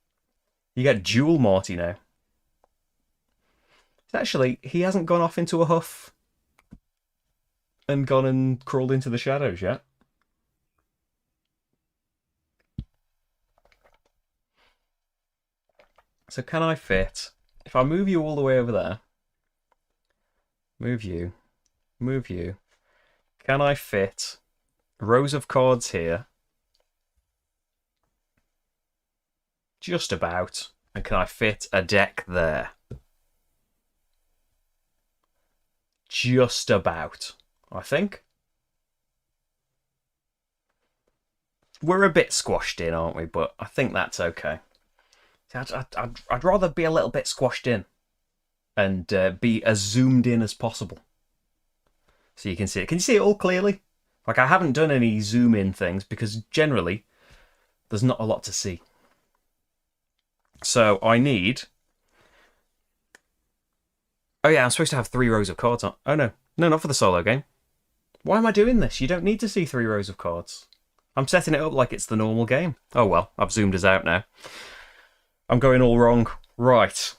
You get dual Marty now. Actually, he hasn't gone off into a huff and gone and crawled into the shadows yet. So can I fit, if I move you all the way over there, move you, can I fit rows of cards here? Just about. And can I fit a deck there? Just about, I think. We're a bit squashed in, aren't we? But I think that's okay. I'd rather be a little bit squashed in and be as zoomed in as possible. So you can see it. Can you see it all clearly? Like, I haven't done any zoom in things because generally there's not a lot to see. So I need... Oh yeah, I'm supposed to have 3 rows of cards on. Oh no. No, not for the solo game. Why am I doing this? You don't need to see 3 rows of cards. I'm setting it up like it's the normal game. Oh well, I've zoomed us out now. I'm going all wrong. Right.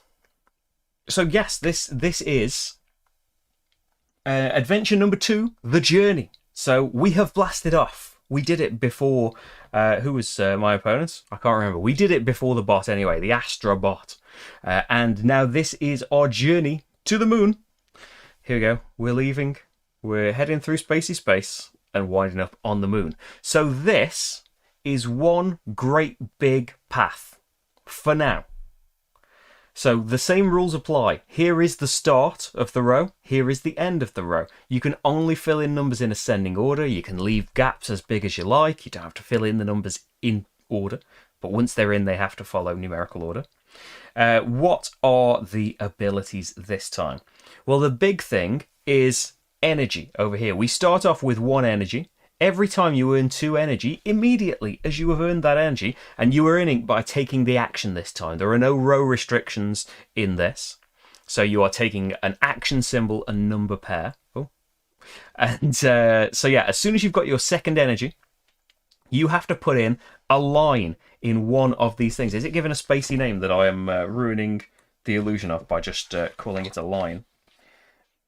So yes, this is adventure number 2, The Journey. So we have blasted off. We did it before... who was my opponent? I can't remember. We did it before the bot anyway, the Astra bot. And now this is our journey to the moon. Here we go. We're leaving. We're heading through spacey space and winding up on the moon. So this is one great big path for now. So the same rules apply. Here is the start of the row. Here is the end of the row. You can only fill in numbers in ascending order. You can leave gaps as big as you like. You don't have to fill in the numbers in order. But once they're in, they have to follow numerical order. What are the abilities this time? Well, the big thing is energy over here. We start off with 1 energy. Every time you earn 2 energy, immediately as you have earned that energy, and you are earning by taking the action this time. There are no row restrictions in this. So you are taking an action symbol and number pair. Oh. And so yeah, as soon as you've got your 2nd energy, you have to put in a line in one of these things. Is it given a spacey name that I am ruining the illusion of by just calling it a line?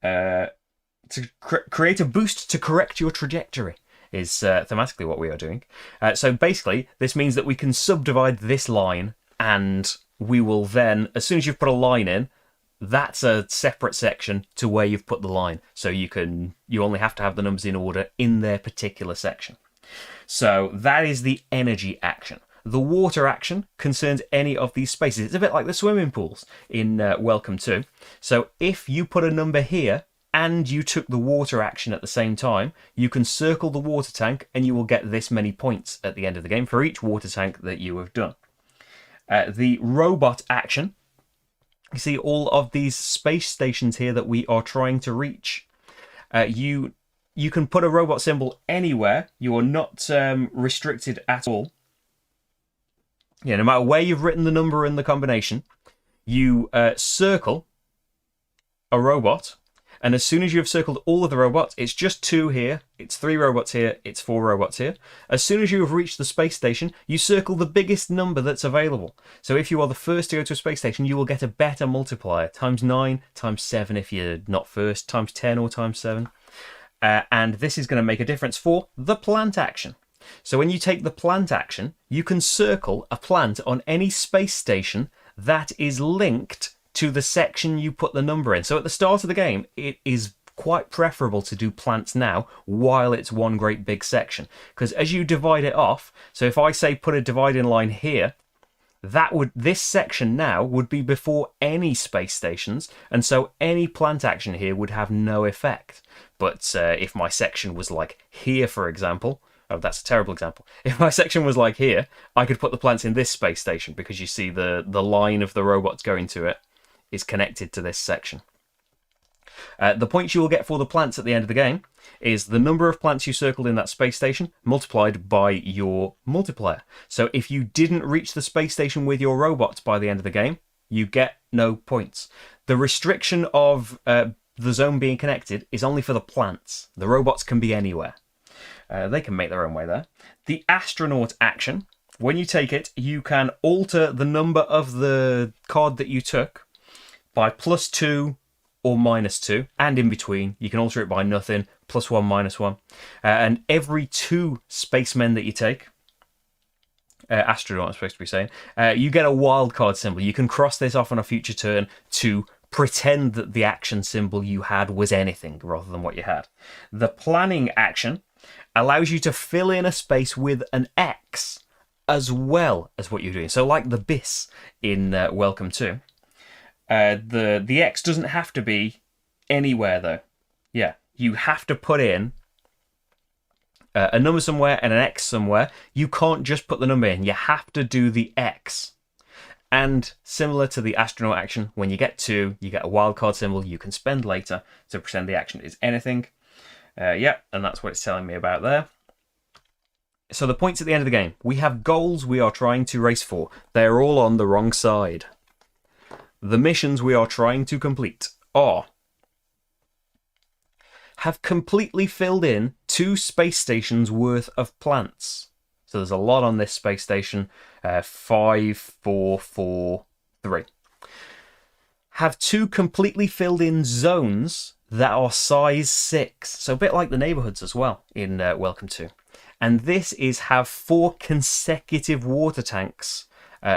To create a boost to correct your trajectory is thematically what we are doing. So basically, this means that we can subdivide this line, and we will then, as soon as you've put a line in, that's a separate section to where you've put the line. So you only have to have the numbers in order in their particular section. So that is the energy action. The water action concerns any of these spaces. It's a bit like the swimming pools in Welcome To. So if you put a number here, and you took the water action at the same time, you can circle the water tank and you will get this many points at the end of the game for each water tank that you have done. The robot action You see all of these space stations here that we are trying to reach. You can put a robot symbol anywhere. You are not restricted at all. Yeah, no matter where you've written the number in the combination, you circle a robot, and as soon as you've circled all of the robots, it's just 2 here, it's 3 robots here, it's 4 robots here. As soon as you have reached the space station, you circle the biggest number that's available. So if you are the first to go to a space station, you will get a better multiplier, times 9, times 7 if you're not first, times 10 or times 7. And this is going to make a difference for the plant action. So when you take the plant action, you can circle a plant on any space station that is linked to the section you put the number in. So at the start of the game, it is quite preferable to do plants now while it's one great big section. Because as you divide it off, so if I say put a dividing line here, this section now would be before any space stations, and so any plant action here would have no effect. But if my section was like here, for example, oh, that's a terrible example. If my section was like here, I could put the plants in this space station because you see the line of the robots going to it is connected to this section. The points you will get for the plants at the end of the game is the number of plants you circled in that space station multiplied by your multiplier. So if you didn't reach the space station with your robots by the end of the game, you get no points. The restriction of the zone being connected is only for the plants. The robots can be anywhere. They can make their own way there. The astronaut action, when you take it, you can alter the number of the card that you took by +2 or -2, and in between. You can alter it by nothing, +1, -1. And every 2 spacemen that you take, astronaut I'm supposed to be saying, you get a wildcard symbol. You can cross this off on a future turn to pretend that the action symbol you had was anything rather than what you had. The planning action allows you to fill in a space with an X as well as what you're doing. So like the bis in Welcome to. The X doesn't have to be anywhere though. Yeah, you have to put in a number somewhere and an X somewhere. You can't just put the number in. You have to do the X. And similar to the astronaut action, when you get 2, you get a wildcard symbol you can spend later to pretend the action is anything. Yeah, and that's what it's telling me about there. So the points at the end of the game. We have goals we are trying to race for. They're all on the wrong side. The missions we are trying to complete are: have completely filled in 2 space stations worth of plants. So there's a lot on this space station. 5, 4, 4, 3. Have 2 completely filled in zones that are size 6. So a bit like the neighborhoods as well in Welcome to. And this is have 4 consecutive water tanks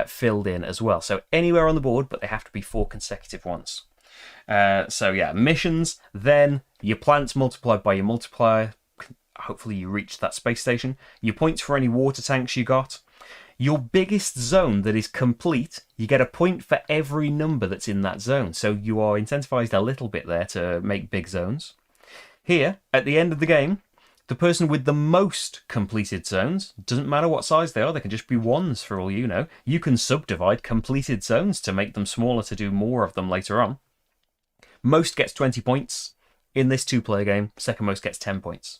filled in as well. So anywhere on the board, but they have to be 4 consecutive ones. So yeah, missions, then your plants multiplied by your multiplier. Hopefully you reach that space station. Your points for any water tanks you got. Your biggest zone that is complete, you get a point for every number that's in that zone. So you are incentivized a little bit there to make big zones. Here, at the end of the game, the person with the most completed zones, doesn't matter what size they are, they can just be 1s for all you know. You can subdivide completed zones to make them smaller to do more of them later on. Most gets 20 points. In this 2-player game, second most gets 10 points.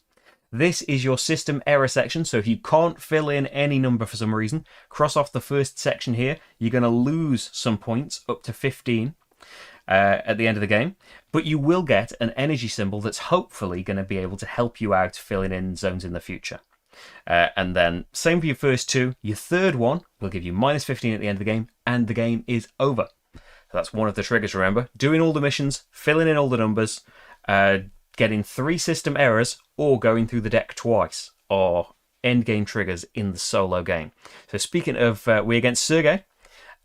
This is your system error section, so if you can't fill in any number for some reason, cross off the first section here. You're going to lose some points, up to 15, at the end of the game. But you will get an energy symbol that's hopefully going to be able to help you out filling in zones in the future. And then, same for your first 2. Your third one will give you -15 at the end of the game, and the game is over. So that's one of the triggers, remember. Doing all the missions, filling in all the numbers, getting 3 system errors, or going through the deck twice are endgame triggers in the solo game. So speaking of, we're against Sergey,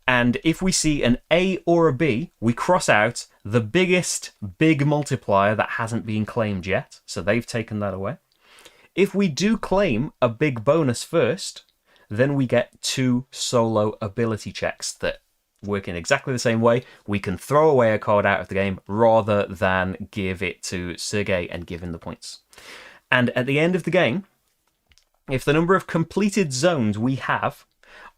and if we see an A or a B, we cross out the biggest big multiplier that hasn't been claimed yet, so they've taken that away. If we do claim a big bonus first, then we get 2 solo ability checks that work in exactly the same way. We can throw away a card out of the game rather than give it to Sergey and give him the points. And at the end of the game, if the number of completed zones we have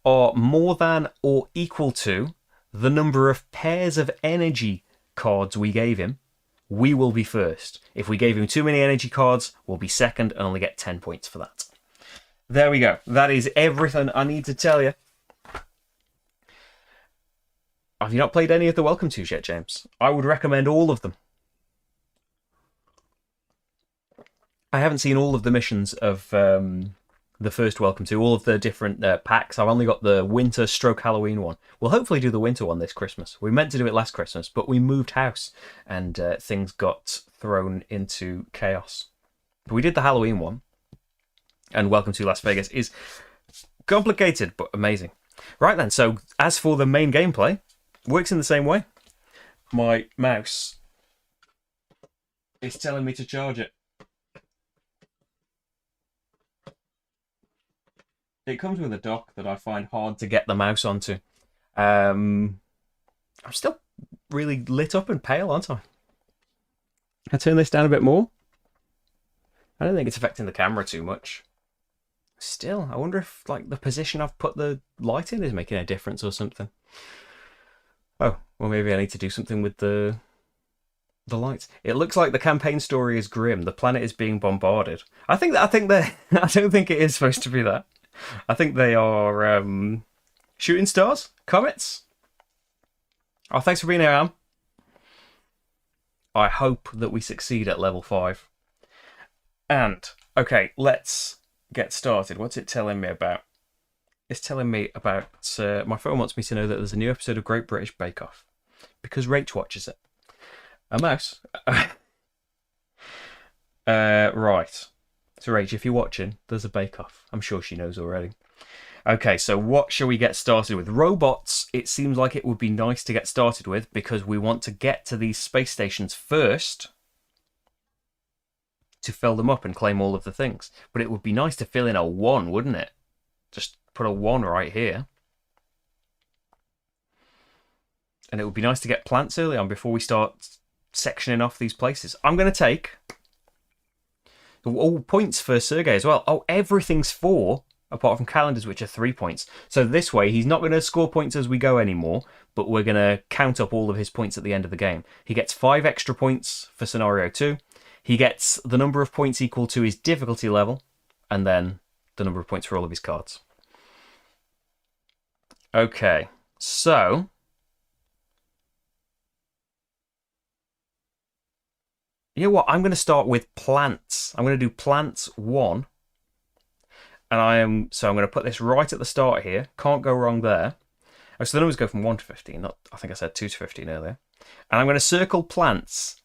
are more than or equal to the number of pairs of energy cards we gave him, we will be first. If we gave him too many energy cards, we'll be second and only get 10 points for that. There we go. That is everything I need to tell you. Have you not played any of the Welcome Tos yet, James? I would recommend all of them. I haven't seen all of the missions of the first Welcome To, all of the different packs. I've only got the winter stroke Halloween one. We'll hopefully do the winter one this Christmas. We meant to do it last Christmas, but we moved house and things got thrown into chaos. But we did the Halloween one, and Welcome to Las Vegas is complicated but amazing. Right then, so as for the main gameplay, works in the same way. My mouse is telling me to charge it. It comes with a dock that I find hard to get the mouse onto. I'm still really lit up and pale, aren't I? I turn this down a bit more. I don't think it's affecting the camera too much. Still, I wonder if like the position I've put the light in is making a difference or something. Oh, well maybe I need to do something with the lights. It looks like the campaign story is grim. The planet is being bombarded. I don't think it is supposed to be that. I think they are shooting stars, comets. Oh, thanks for being here, Am. I hope that we succeed at level 5. And okay, let's get started. What's it telling me about? It's telling me about my phone wants me to know that there's a new episode of Great British Bake Off because Rach watches it. A mouse. Right. So Rach, if you're watching, there's a Bake Off. I'm sure she knows already. Okay, so what shall we get started with? Robots, it seems like it would be nice to get started with because we want to get to these space stations first to fill them up and claim all of the things. But it would be nice to fill in a 1, wouldn't it? Just put a 1 right here. And it would be nice to get plants early on before we start sectioning off these places. I'm going to take... Oh, points for Sergey as well. Oh, everything's 4, apart from calendars, which are 3 points. So this way, he's not going to score points as we go anymore, but we're going to count up all of his points at the end of the game. He gets 5 extra points for scenario 2. He gets the number of points equal to his difficulty level, and then the number of points for all of his cards. Okay, so... You know what? I'm going to start with plants. I'm going to do plants 1. And I'm going to put this right at the start here. Can't go wrong there. Oh, so the numbers go from 1 to 15. Not, I think I said 2 to 15 earlier. And I'm going to circle plants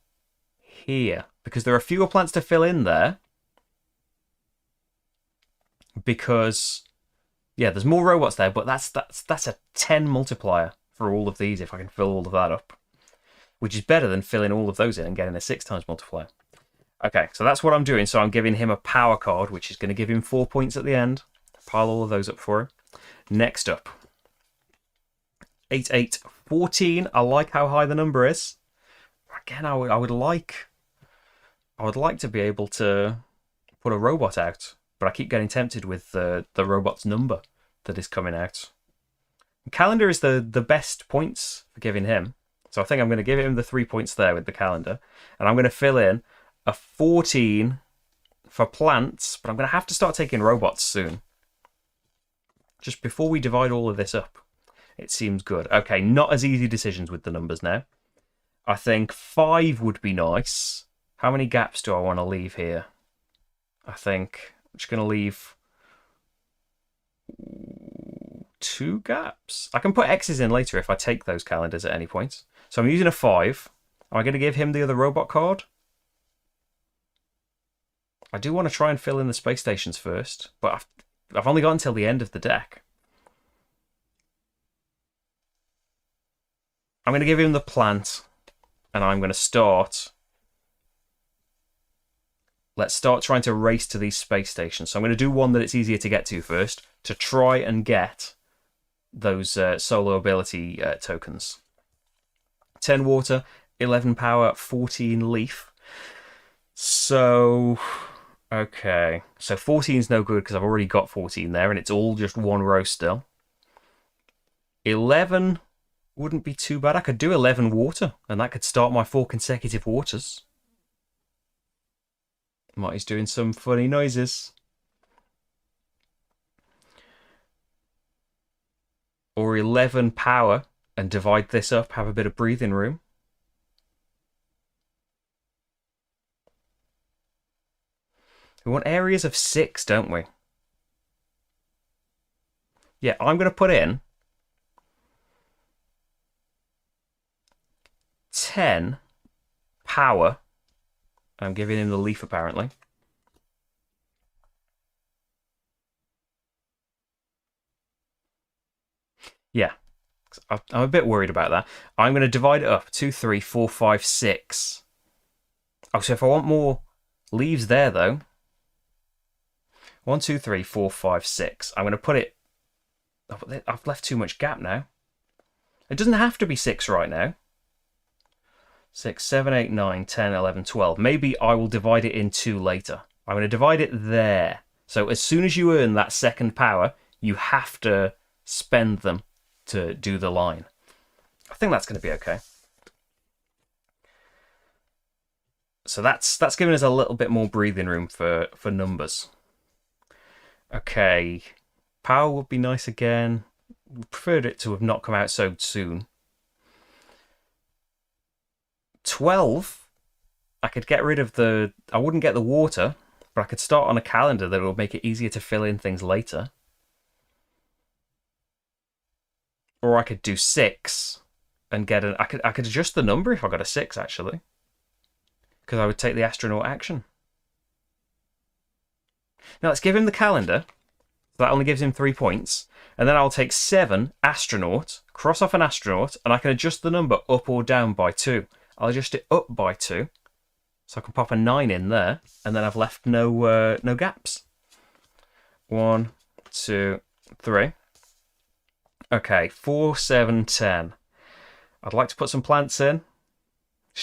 here. Because there are fewer plants to fill in there. Because, yeah, there's more robots there. But that's a 10 multiplier for all of these if I can fill all of that up. Which is better than filling all of those in and getting a 6 times multiplier. Okay, so that's what I'm doing. So I'm giving him a power card, which is going to give him 4 points at the end. Pile all of those up for him. Next up. 8, 8, 14. I like how high the number is. Again, I would like to be able to put a robot out, but I keep getting tempted with the robot's number that is coming out. Calendar is the best points for giving him. So I think I'm going to give him the 3 points there with the calendar. And I'm going to fill in a 14 for plants. But I'm going to have to start taking robots soon. Just before we divide all of this up. It seems good. Okay, not as easy decisions with the numbers now. I think 5 would be nice. How many gaps do I want to leave here? I think I'm just going to leave 2 gaps. I can put X's in later if I take those calendars at any point. So I'm using a 5. Am I going to give him the other robot card? I do want to try and fill in the space stations first, but I've only got until the end of the deck. I'm going to give him the plant, and I'm going to start. Let's start trying to race to these space stations. So I'm going to do one that it's easier to get to first, to try and get those solo ability tokens. 10 water, 11 power, 14 leaf. So, okay. So 14 is no good because I've already got 14 there and it's all just 1 row still. 11 Wouldn't be too bad. I could do 11 water, and that could start my 4 consecutive waters. Marty's doing some funny noises. Or 11 power, and divide this up, have a bit of breathing room. We want areas of 6, don't we? Yeah, I'm going to put in 10 power. I'm giving him the leaf, apparently. Yeah, I'm a bit worried about that. I'm going to divide it up. 2, 3, 4, 5, 6. Oh, so if I want more leaves there, though. 1, 2, 3, 4, 5, 6. I'm going to put it... I've left too much gap now. It doesn't have to be 6 right now. 6, 7, 8, 9, 10, 11, 12. Maybe I will divide it in 2 later. I'm going to divide it there. So as soon as you earn that second power, you have to spend them to do the line. I think that's going to be okay. So that's giving us a little bit more breathing room for numbers. Okay, power would be nice again. We preferred it to have not come out so soon. 12, I could get rid of the... I wouldn't get the water, but I could start on a calendar that will make it easier to fill in things later. Or I could do 6 and get an... I could adjust the number if I got a 6, actually. Because I would take the astronaut action. Now let's give him the calendar. That only gives him 3 points. And then I'll take 7 astronaut, cross off an astronaut, and I can adjust the number up or down by 2. I'll adjust it up by 2. So I can pop a 9 in there, and then I've left no gaps. 1, 2, 3. Okay, 4, 7, 10. I'd like to put some plants in.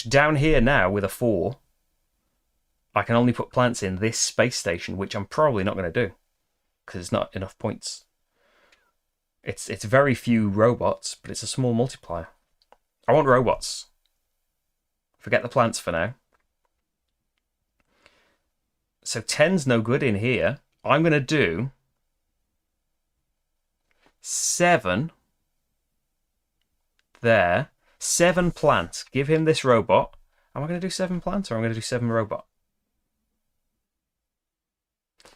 Down here now with a 4, I can only put plants in this space station, which I'm probably not going to do because it's not enough points. It's very few robots, but it's a small multiplier. I want robots. Forget the plants for now. So 10's no good in here. I'm going to do 7 there. 7 plant. Give him this robot. Am I going to do 7 plant or am I going to do 7 robot?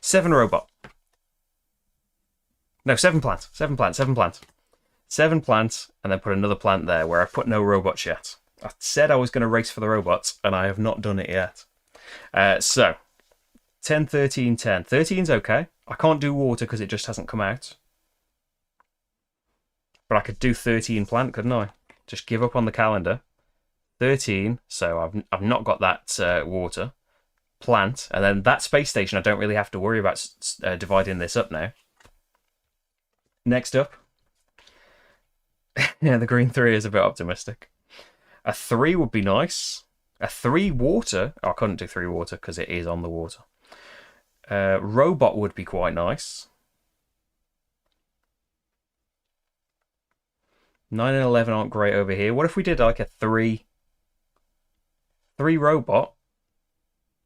7 robot. No, 7 plant. 7 plant. 7 plant. 7 plant, and then put another plant there where I put no robots yet. I said I was going to race for the robots, and I have not done it yet. So, 10, 13, 10. 13's okay. I can't do water because it just hasn't come out. But I could do 13 plant, couldn't I? Just give up on the calendar. 13, so I've not got that water. Plant, and then that space station I don't really have to worry about dividing this up now. Next up. Yeah, the green 3 is a bit optimistic. A 3 would be nice. A 3 water. Oh, I couldn't do 3 water because it is on the water. Robot would be quite nice. 9 and 11 aren't great over here. What if we did like a 3 robot?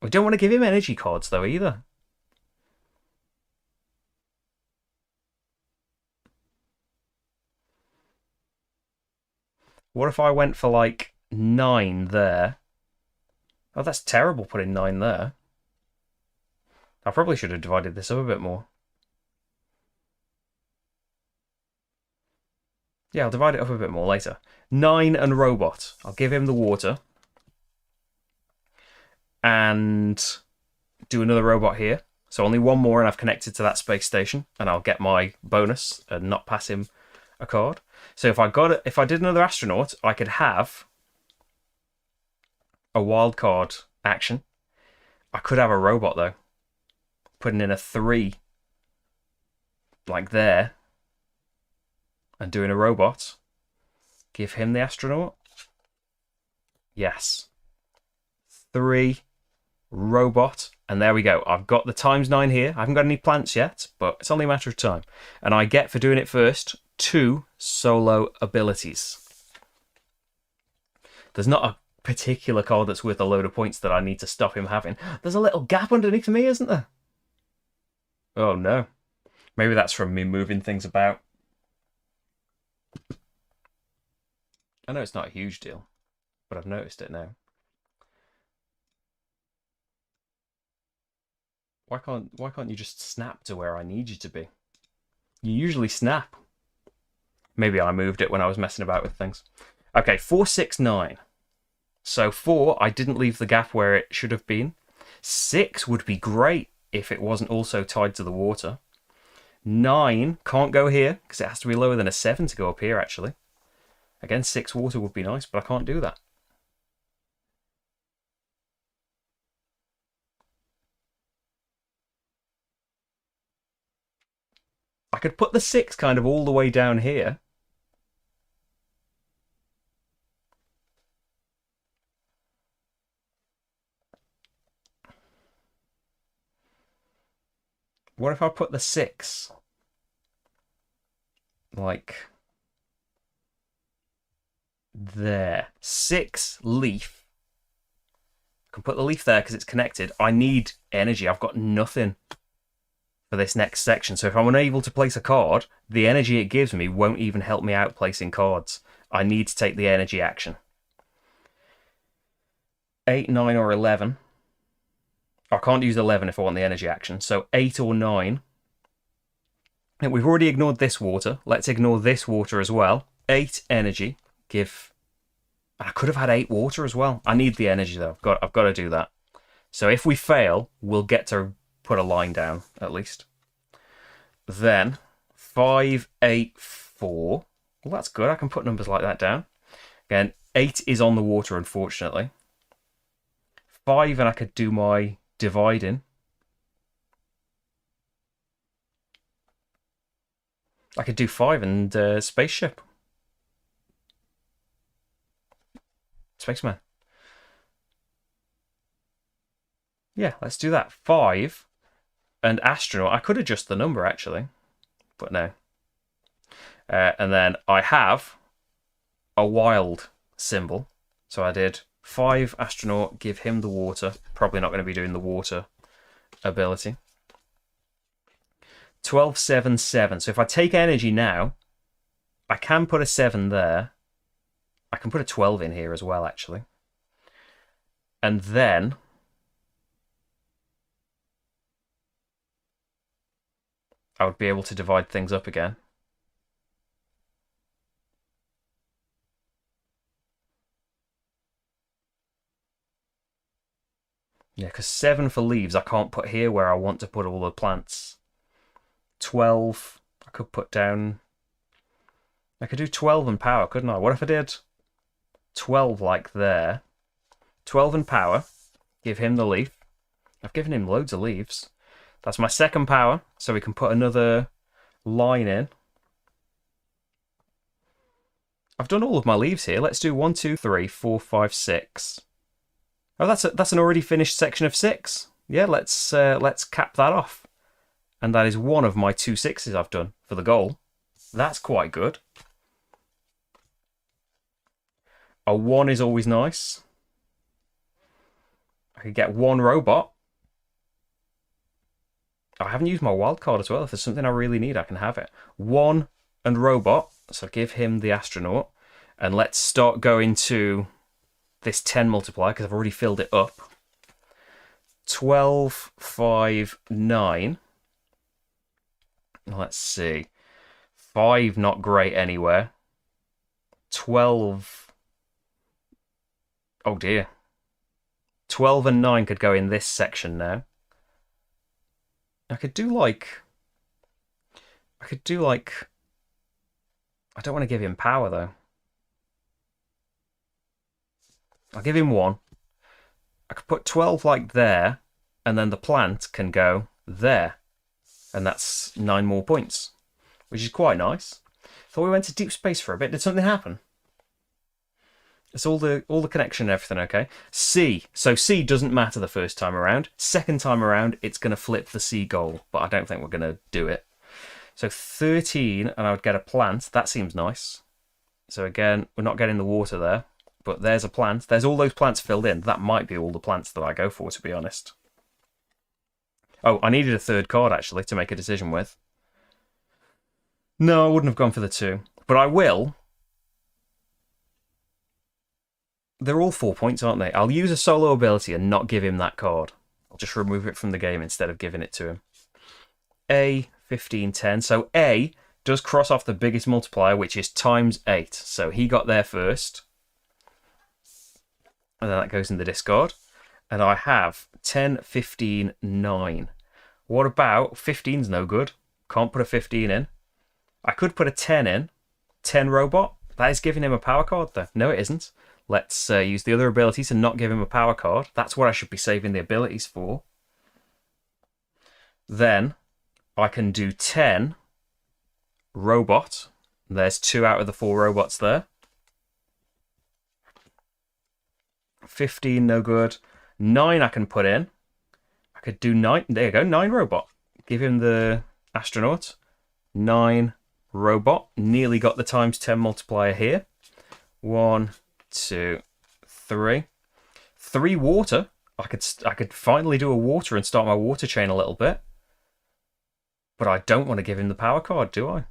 We don't want to give him energy cards though either. What if I went for like 9 there? Oh, that's terrible putting 9 there. I probably should have divided this up a bit more. Yeah, I'll divide it up a bit more later. 9 and robot. I'll give him the water. And do another robot here. So only 1 more and I've connected to that space station. And I'll get my bonus and not pass him a card. So if I did another astronaut, I could have a wild card action. I could have a robot though. Putting in a 3 like there. And doing a robot. Give him the astronaut. Yes. 3 robot. And there we go. I've got the ×9 here. I haven't got any plants yet, but it's only a matter of time. And I get, for doing it first, 2 solo abilities. There's not a particular card that's worth a load of points that I need to stop him having. There's a little gap underneath me, isn't there? Oh no. Maybe that's from me moving things about. I know it's not a huge deal, but I've noticed it now. Why can't you just snap to where I need you to be? You usually snap. Maybe I moved it when I was messing about with things. Okay, 4, 6, 9. So 4, I didn't leave the gap where it should have been. 6 would be great if it wasn't also tied to the water. 9 can't go here because it has to be lower than a 7 to go up here, actually. Again, 6 water would be nice, but I can't do that. I could put the 6 kind of all the way down here. What if I put the 6 like there? 6 leaf. I can put the leaf there because it's connected. I need energy. I've got nothing for this next section. So if I'm unable to place a card, the energy it gives me won't even help me out placing cards. I need to take the energy action. 8, 9, or 11. I can't use 11 if I want the energy action. So 8 or 9. And we've already ignored this water. Let's ignore this water as well. 8 energy. Give. I could have had 8 water as well. I need the energy though. I've got to do that. So if we fail, we'll get to put a line down at least. Then 5, 8, 4. Well, that's good. I can put numbers like that down. Again, 8 is on the water, unfortunately. 5, and I could do my dividing. I could do 5 and spaceship. Spaceman. Yeah, let's do that. 5 and astronaut. I could adjust the number actually, but no. And then I have a wild symbol. So I did 5 astronaut, give him the water. Probably not going to be doing the water ability. 12, 7, 7. So if I take energy now, I can put a 7 there. I can put a 12 in here as well, actually. And then I would be able to divide things up again. Yeah, because 7 for leaves I can't put here where I want to put all the plants. 12, I could put down... I could do 12 and power, couldn't I? What if I did 12 like there? 12 and power, give him the leaf. I've given him loads of leaves. That's my second power, so we can put another line in. I've done all of my leaves here. Let's do 1, 2, 3, 4, 5, 6. Oh, that's an already finished section of 6. Yeah, let's cap that off. And that is one of my 2 6s I've done for the goal. That's quite good. A 1 is always nice. I could get 1 robot. I haven't used my wild card as well. If there's something I really need, I can have it. 1 and robot. So give him the astronaut. And let's start going to this 10 multiplier because I've already filled it up. 12, 5, 9. Let's see. 5, not great anywhere. 12. Oh dear. 12 and 9 could go in this section now. I could do like... I don't want to give him power though. I'll give him 1. I could put 12 like there, and then the plant can go there. And that's 9 more points, which is quite nice. Thought we went to deep space for a bit. Did something happen? It's all the connection and everything, okay? C. So C doesn't matter the first time around. Second time around, it's going to flip the C goal, but I don't think we're going to do it. So 13, and I would get a plant. That seems nice. So again, we're not getting the water there. But there's a plant. There's all those plants filled in. That might be all the plants that I go for, to be honest. Oh, I needed a third card, actually, to make a decision with. No, I wouldn't have gone for the 2. But I will. They're all 4 points, aren't they? I'll use a solo ability and not give him that card. I'll just remove it from the game instead of giving it to him. A, 15, 10. So A does cross off the biggest multiplier, which is times 8. So he got there first. And then that goes in the discard. And I have 10, 15, 9. What about 15's no good? Can't put a 15 in. I could put a 10 in. 10 robot. That is giving him a power card, though. No, it isn't. Let's use the other abilities and not give him a power card. That's what I should be saving the abilities for. Then I can do 10 robot. There's 2 out of the 4 robots there. 15, no good. 9 I can put in. I could do 9. There you go, 9 robot. Give him the astronaut. 9 robot. Nearly got the times 10 multiplier here. 1, 2, 3. 3 water. I could finally do a water and start my water chain a little bit. But I don't want to give him the power card, do I?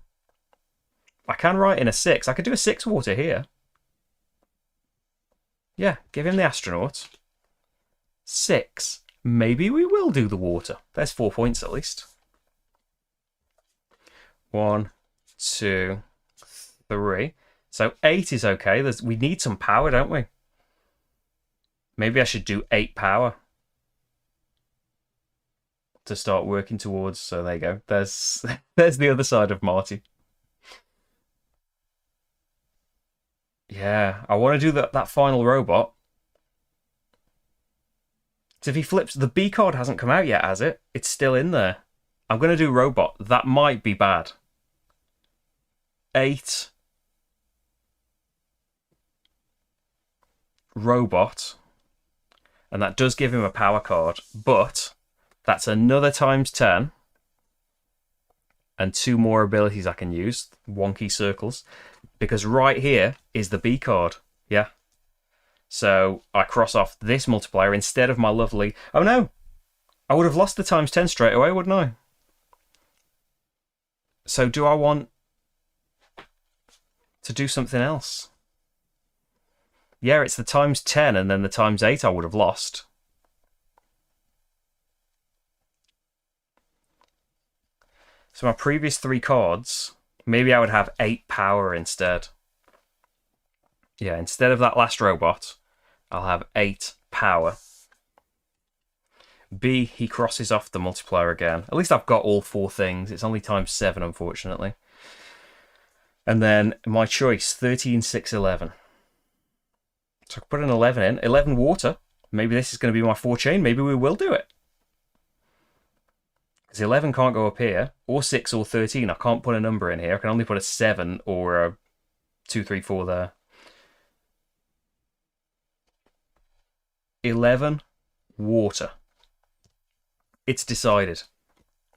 I can write in a 6. I could do a 6 water here. Yeah, give him the astronaut. 6. Maybe we will do the water. There's 4 points at least. 1, 2, 3. So 8 is okay. We need some power, don't we? Maybe I should do 8 power to start working towards. So there you go. There's the other side of Marty. Yeah, I want to do that final robot. So if he flips, the B card hasn't come out yet, has it? It's still in there. I'm going to do robot. That might be bad. 8 robot. And that does give him a power card, but that's another times 10. And 2 more abilities I can use. Wonky circles. Because right here is the B card. Yeah. So I cross off this multiplier instead of my lovely... Oh no! I would have lost the times 10 straight away, wouldn't I? So do I want to do something else? Yeah, it's the times 10 and then the times 8 I would have lost. So my previous 3 cards, maybe I would have 8 power instead. Yeah, instead of that last robot, I'll have 8 power. B, he crosses off the multiplier again. At least I've got all 4 things. It's only times 7, unfortunately. And then my choice, 13, 6, 11. So I can put an 11 in. 11 water. Maybe this is going to be my 4 chain. Maybe we will do it. Because 11 can't go up here. Or 6 or 13. I can't put a number in here. I can only put a 7 or a 2, 3, 4 there. 11 water. It's decided.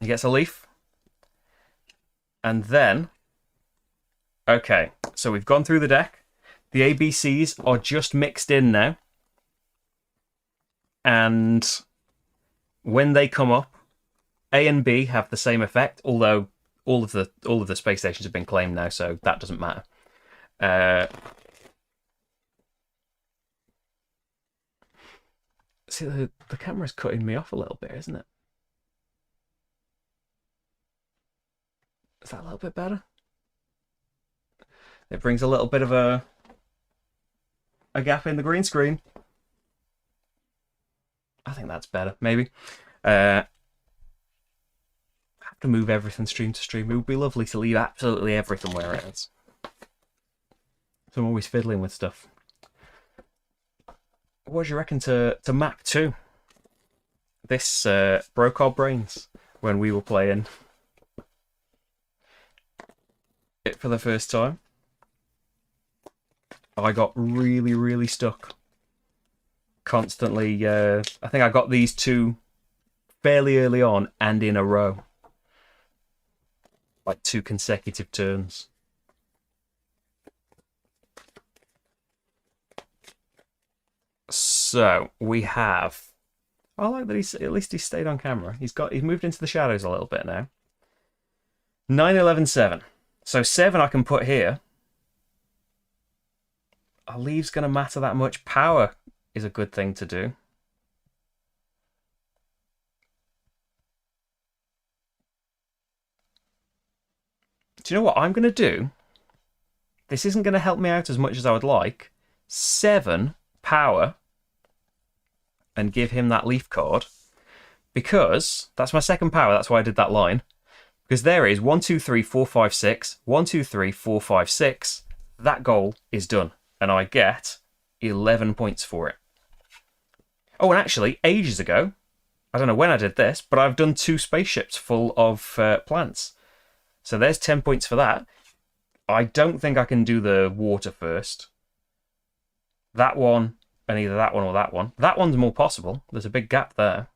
He gets a leaf. And then... Okay, so we've gone through the deck. The ABCs are just mixed in now. And when they come up, A and B have the same effect, although all of the space stations have been claimed now, so that doesn't matter. See, the camera's cutting me off a little bit, isn't it? Is that a little bit better? It brings a little bit of a gap in the green screen. I think that's better, maybe. I have to move everything stream to stream. It would be lovely to leave absolutely everything where it is. So I'm always fiddling with stuff. What do you reckon to Mac 2? This broke our brains when we were playing it for the first time. I got really, really stuck. Constantly, I think I got these 2 fairly early on and in a row. Like 2 consecutive turns. So we have. I like that at least he stayed on camera. He's moved into the shadows a little bit now. 9, 11, 7. So 7 I can put here. Are leaves going to matter that much? Power is a good thing to do. Do you know what I'm going to do? This isn't going to help me out as much as I would like. 7 power and give him that leaf card. Because that's my second power. That's why I did that line. Because there is 1, 2, 3, 4, 5, 6. 1, 2, 3, 4, 5, 6. That goal is done. And I get 11 points for it. Oh, and actually, ages ago, I don't know when I did this, but I've done 2 spaceships full of plants. So there's 10 points for that. I don't think I can do the water first. That one, and either that one or that one. That one's more possible. There's a big gap there.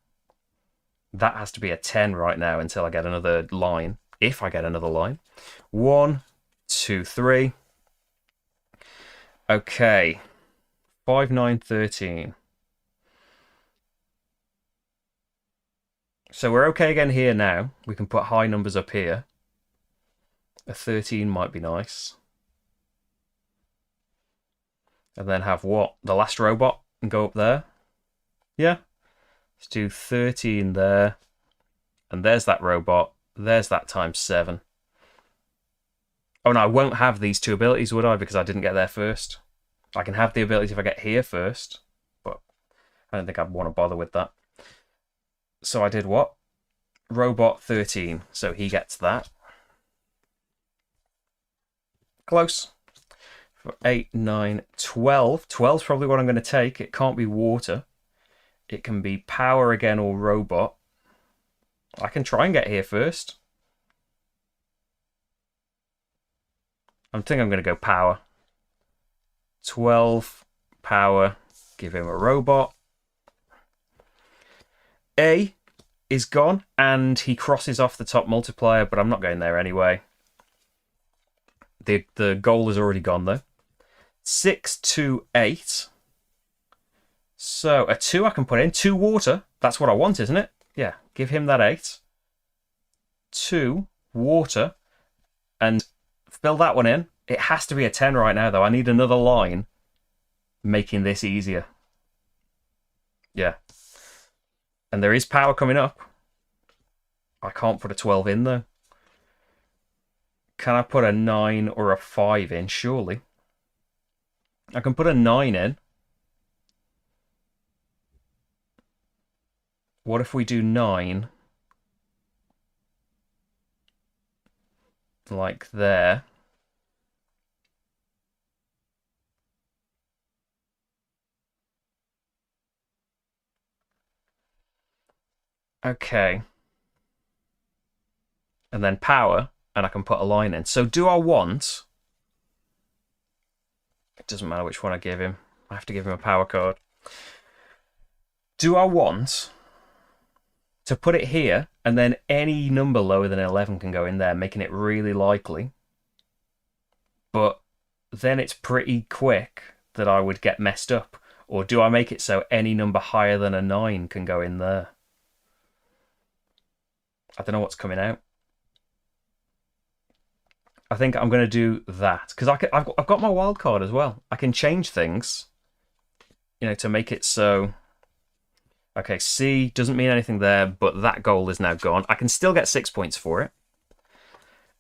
That has to be a 10 right now until I get another line. If I get another line. 1, 2, 3. Okay. 5, 9, 13. So we're okay again here now. We can put high numbers up here. A 13 might be nice. And then have what? The last robot and go up there? Yeah. Let's do 13 there. And there's that robot. There's that times 7. Oh no, I won't have these 2 abilities, would I? Because I didn't get there first. I can have the abilities if I get here first. But I don't think I'd want to bother with that. So I did what? Robot 13. So he gets that. Close. For 8, 9, 12. 12's probably what I'm going to take. It can't be water. It can be power again or robot. I can try and get here first. I think I'm going to go power. 12, power. Give him a robot. A is gone, and he crosses off the top multiplier, but I'm not going there anyway. The goal is already gone, though. 6, 2, 8. So, a 2 I can put in. 2 water. That's what I want, isn't it? Yeah, give him that 8. 2 water. And fill that one in. It has to be a 10 right now, though. I need another line making this easier. Yeah. And there is power coming up. I can't put a 12 in, though. Can I put a 9 or a 5 in? Surely. I can put a 9 in. What if we do 9? Like there. Okay. And then power, and I can put a line in. So do I want... It doesn't matter which one I give him. I have to give him a power card. Do I want to put it here, and then any number lower than 11 can go in there, making it really likely? But then it's pretty quick that I would get messed up. Or do I make it so any number higher than a 9 can go in there? I don't know what's coming out. I think I'm going to do that. Because I've got my wild card as well. I can change things, you know, to make it so... Okay, C doesn't mean anything there, but that goal is now gone. I can still get 6 points for it.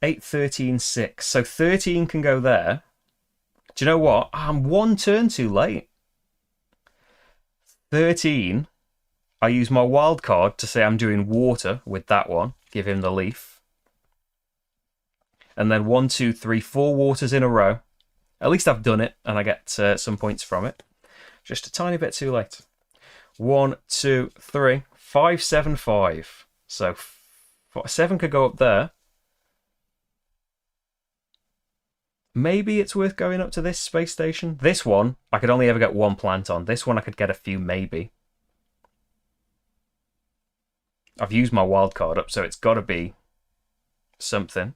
8, 13, 6. So 13 can go there. Do you know what? I'm 1 turn too late. 13... I use my wild card to say I'm doing water with that one. Give him the leaf. And then 1, 2, 3, 4 waters in a row. At least I've done it, and I get some points from it. Just a tiny bit too late. 1, 2, 3, 5, 7, 5. So 7 could go up there. Maybe it's worth going up to this space station. This one, I could only ever get 1 plant on. This one, I could get a few, maybe. I've used my wild card up, so it's got to be something.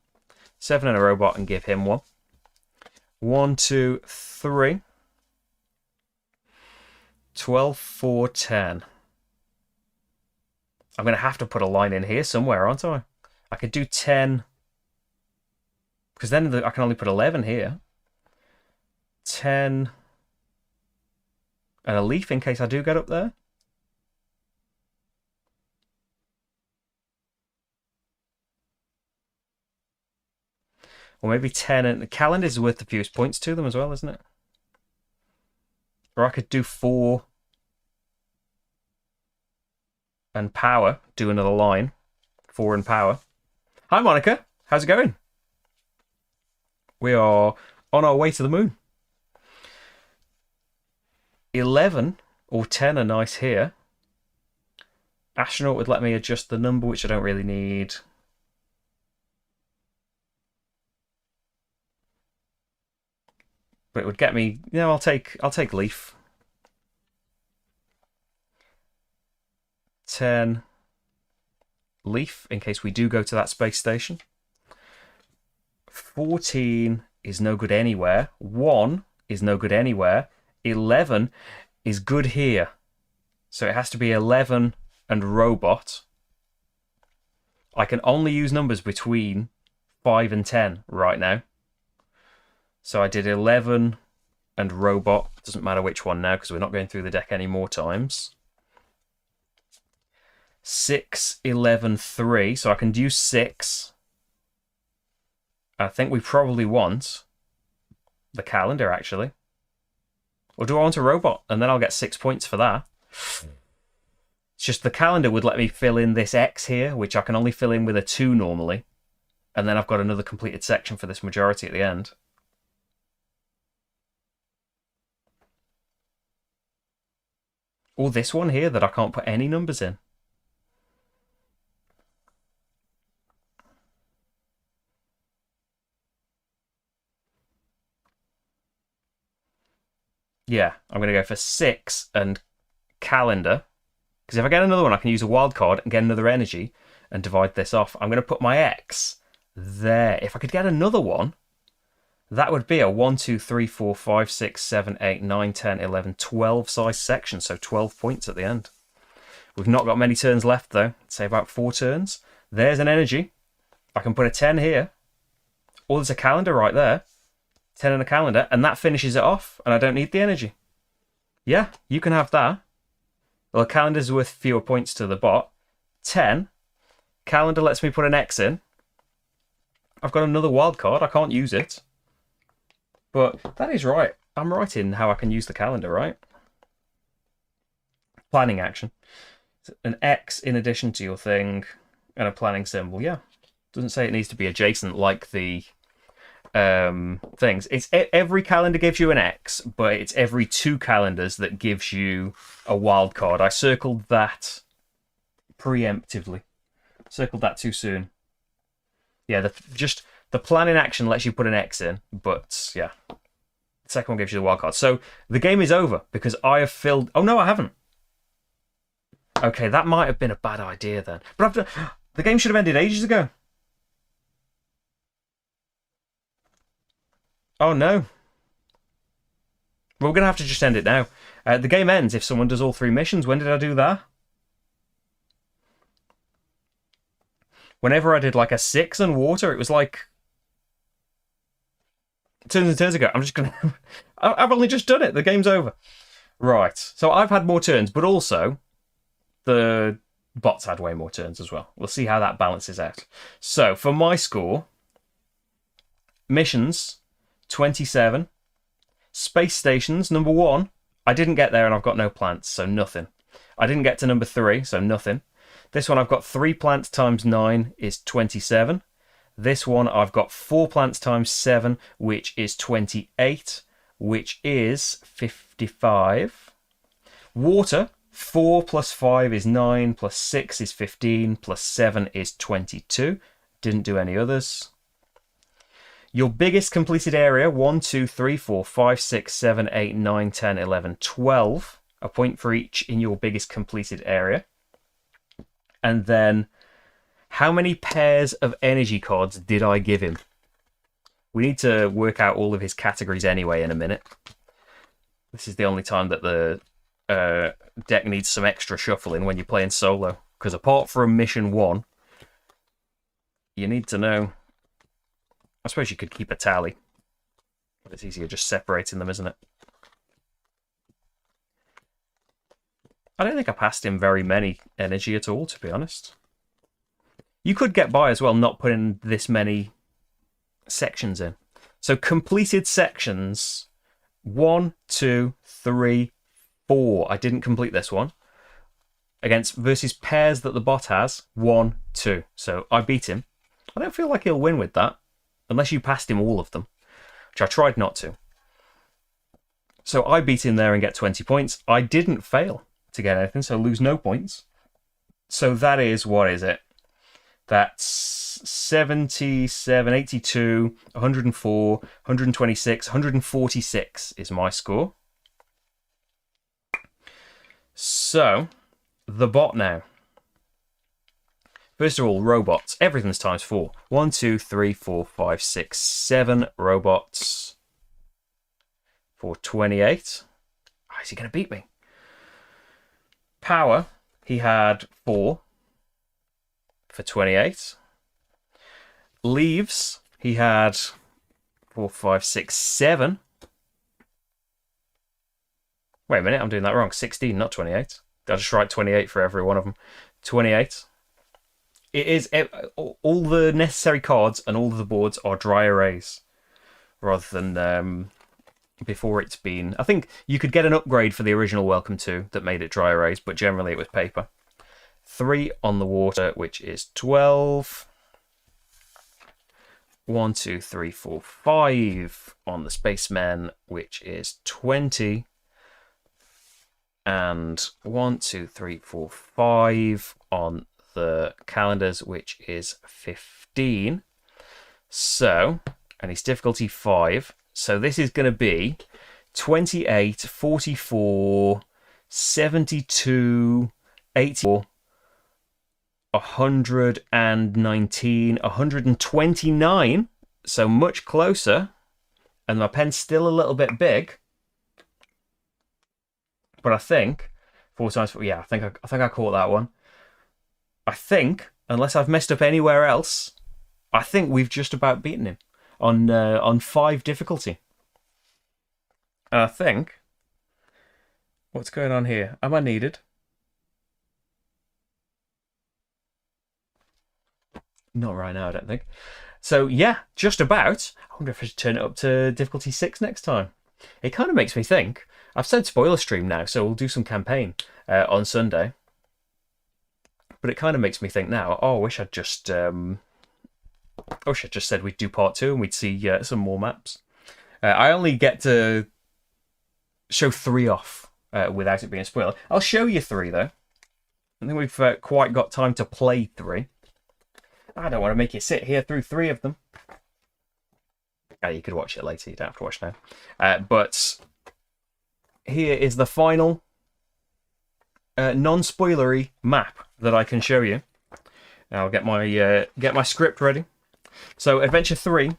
7 and a robot and give him 1. 1, 2, 3. 12, 4, 10. I'm going to have to put a line in here somewhere, aren't I? I could do 10. Because then I can only put 11 here. 10. And a leaf in case I do get up there. Or maybe 10. And the calendar's worth the fewest points to them as well, isn't it? Or I could do 4. And power. Do another line. 4 and power. Hi, Monica. How's it going? We are on our way to the moon. 11 or 10 are nice here. Astronaut would let me adjust the number, which I don't really need. But it would get me. You know, I'll take leaf. 10 leaf in case we do go to that space station. 14 is no good anywhere. 1 is no good anywhere. 11 is good here. So it has to be 11 and robot. I can only use numbers between 5 and 10 right now. So I did 11 and robot. Doesn't matter which one now because we're not going through the deck any more times. 6, 11, 3. So I can do 6. I think we probably want the calendar, actually. Or do I want a robot? And then I'll get 6 points for that. It's just the calendar would let me fill in this X here, which I can only fill in with a 2 normally. And then I've got another completed section for this majority at the end. Or this one here that I can't put any numbers in. Yeah, I'm going to go for 6 and calendar. Because if I get another one, I can use a wild card and get another energy and divide this off. I'm going to put my X there. If I could get another one, that would be a 1, 2, 3, 4, 5, 6, 7, 8, 9, 10, 11, 12 size section. So 12 points at the end. We've not got many turns left, though. I'd say about 4 turns. There's an energy. I can put a 10 here. Or there's a calendar right there. 10 and a calendar, and that finishes it off, and I don't need the energy. Yeah, you can have that. Well, calendar's worth fewer points to the bot. 10. Calendar lets me put an X in. I've got another wild card. I can't use it. But that is right. I'm right in how I can use the calendar, right? Planning action. An X in addition to your thing, and a planning symbol. Yeah. Doesn't say it needs to be adjacent like the things. It's every calendar gives you an X, but it's every 2 calendars that gives you a wild card. I circled that preemptively. Circled that too soon. Yeah, the planning action lets you put an X in, but yeah, the second one gives you the wild card. So the game is over because I have filled. Oh no, I haven't. Okay, that might have been a bad idea then. But the game should have ended ages ago. Oh no. Well, we're going to have to just end it now. The game ends if someone does all 3 missions. When did I do that? Whenever I did like a 6 and water, it was like turns and turns ago. I'm just going to... I've only just done it. The game's over. Right. So I've had more turns, but also the bots had way more turns as well. We'll see how that balances out. So for my score, missions... 27. Space stations, number 1. I didn't get there and I've got no plants, so nothing. I didn't get to number 3, so nothing. This one I've got 3 plants times 9 is 27. This one I've got 4 plants times 7, which is 28, which is 55. Water, 4 plus 5 is 9, plus 6 is 15, plus 7 is 22. Didn't do any others. Your biggest completed area, 1, 2, 3, 4, 5, 6, 7, 8, 9, 10, 11, 12. A point for each in your biggest completed area. And then, how many pairs of energy cards did I give him? We need to work out all of his categories anyway in a minute. This is the only time that the deck needs some extra shuffling when you're playing solo. Because apart from mission 1, you need to know... I suppose you could keep a tally. But it's easier just separating them, isn't it? I don't think I passed him very many energy at all, to be honest. You could get by as well not putting this many sections in. So completed sections, 1, 2, 3, 4. I didn't complete this one. Versus pairs that the bot has, 1, 2. So I beat him. I don't feel like he'll win with that, unless you passed him all of them, which I tried not to. So I beat him there and get 20 points. I didn't fail to get anything, so lose no points. So that is, what is it? That's 77, 82, 104, 126, 146 is my score. So, the bot now. First of all, robots. Everything's times 4. 1, 2, 3, 4, 5, 6, 7 robots for 28. Oh, is he going to beat me? Power, he had 4 for 28. Leaves, he had 4, 5, 6, 7. Wait a minute, I'm doing that wrong. 16, not 28. I'll just write 28 for every one of them. 28. It is all the necessary cards and all of the boards are dry erase rather than before it's been. I think you could get an upgrade for the original Welcome To that made it dry erase, but generally it was paper. 3 on the water, which is 12. 1, 2, 3, 4, 5 on the spacemen, which is 20. And 1, 2, 3, 4, 5 on the calendars, which is 15. So, and it's difficulty 5. So this is going to be 28, 44, 72, 84, 119, 129. So much closer. And my pen's still a little bit big. But I think 4 times 4. Yeah, I think I caught that one. I think, unless I've messed up anywhere else, I think we've just about beaten him on 5 difficulty. And I think, what's going on here? Am I needed? Not right now, I don't think. So yeah, just about. I wonder if I should turn it up to difficulty 6 next time. It kind of makes me think. I've said spoiler stream now, so we'll do some campaign on Sunday. But it kind of makes me think now, oh, I wish I'd just said we'd do part 2 and we'd see some more maps. I only get to show 3 off without it being a spoiler. I'll show you 3, though. I think we've quite got time to play 3. I don't want to make you sit here through 3 of them. You could watch it later, you don't have to watch now. But here is the final non-spoilery map that I can show you. Now I'll get my script ready. So Adventure 3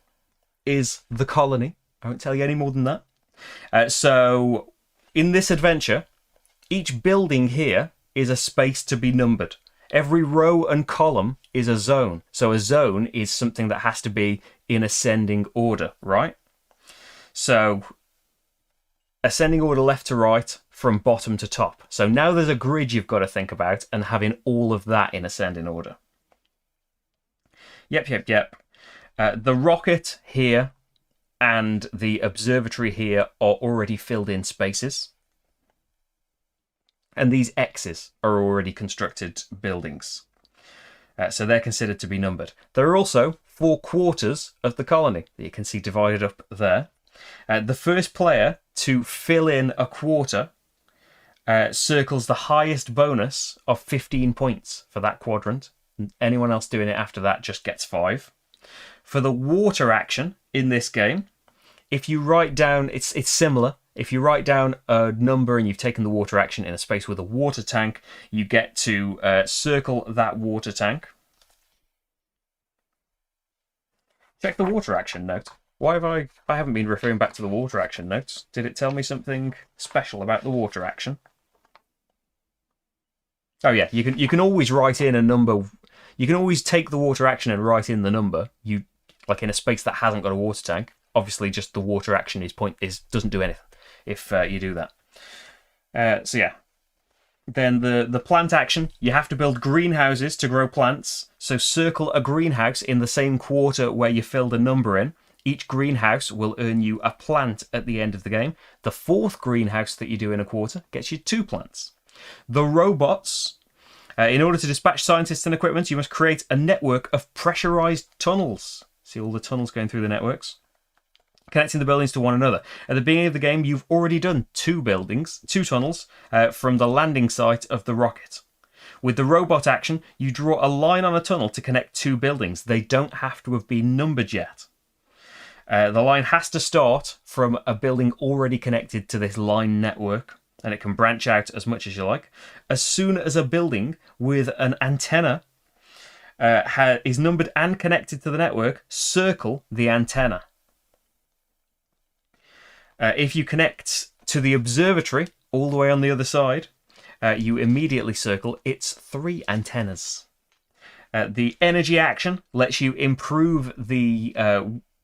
is the colony. I won't tell you any more than that. So in this adventure, each building here is a space to be numbered. Every row and column is a zone. So a zone is something that has to be in ascending order, right? So ascending order left to right, from bottom to top. So now there's a grid you've got to think about and having all of that in ascending order. Yep. The rocket here and the observatory here are already filled in spaces. And these X's are already constructed buildings. So they're considered to be numbered. There are also 4 quarters of the colony that you can see divided up there. The first player to fill in a quarter circles the highest bonus of 15 points for that quadrant. Anyone else doing it after that just gets 5. For the water action in this game, if you write down, it's similar. If you write down a number and you've taken the water action in a space with a water tank, you get to circle that water tank. Check the water action note. Why have I haven't been referring back to the water action notes. Did it tell me something special about the water action? Oh yeah, you can always write in a number. You can always take the water action and write in the number. You like in a space that hasn't got a water tank. Obviously, just the water action is doesn't do anything if you do that. So yeah. Then the plant action, you have to build greenhouses to grow plants. So circle a greenhouse in the same quarter where you filled a number in. Each greenhouse will earn you a plant at the end of the game. The fourth greenhouse that you do in a quarter gets you 2 plants. The robots, in order to dispatch scientists and equipment, you must create a network of pressurized tunnels. See all the tunnels going through the networks? Connecting the buildings to one another. At the beginning of the game, you've already done 2 tunnels from the landing site of the rocket. With the robot action, you draw a line on a tunnel to connect 2 buildings. They don't have to have been numbered yet. The line has to start from a building already connected to this line network, and it can branch out as much as you like. As soon as a building with an antenna is numbered and connected to the network, circle the antenna. If you connect to the observatory all the way on the other side, you immediately circle its 3 antennas. The energy action lets you improve the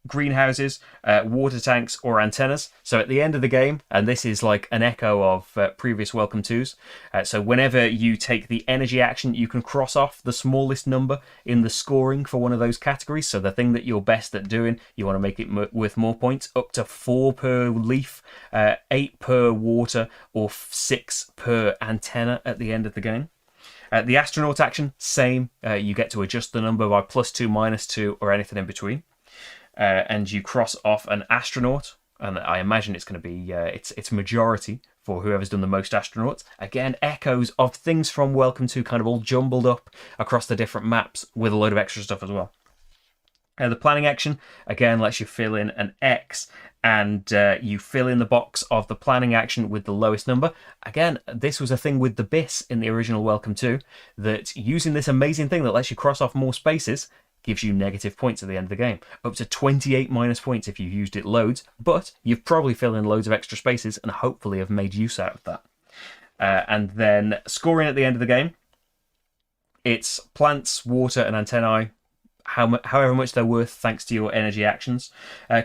greenhouses, water tanks, or antennas. So at the end of the game, and this is like an echo of previous Welcome 2s, so whenever you take the energy action, you can cross off the smallest number in the scoring for one of those categories. So the thing that you're best at doing, you want to make it worth more points, up to 4 per leaf, 8 per water, or 6 per antenna at the end of the game. The astronaut action, same. You get to adjust the number by +2, -2, or anything in between. And you cross off an astronaut, and I imagine it's going to be its majority for whoever's done the most astronauts. Again, echoes of things from Welcome 2 kind of all jumbled up across the different maps with a load of extra stuff as well. The planning action, again, lets you fill in an X, and you fill in the box of the planning action with the lowest number. Again, this was a thing with the BIS in the original Welcome 2, that using this amazing thing that lets you cross off more spaces gives you negative points at the end of the game. Up to 28 minus points if you've used it loads, but you've probably filled in loads of extra spaces and hopefully have made use out of that. And then scoring at the end of the game, it's plants, water, and antennae, however much they're worth thanks to your energy actions.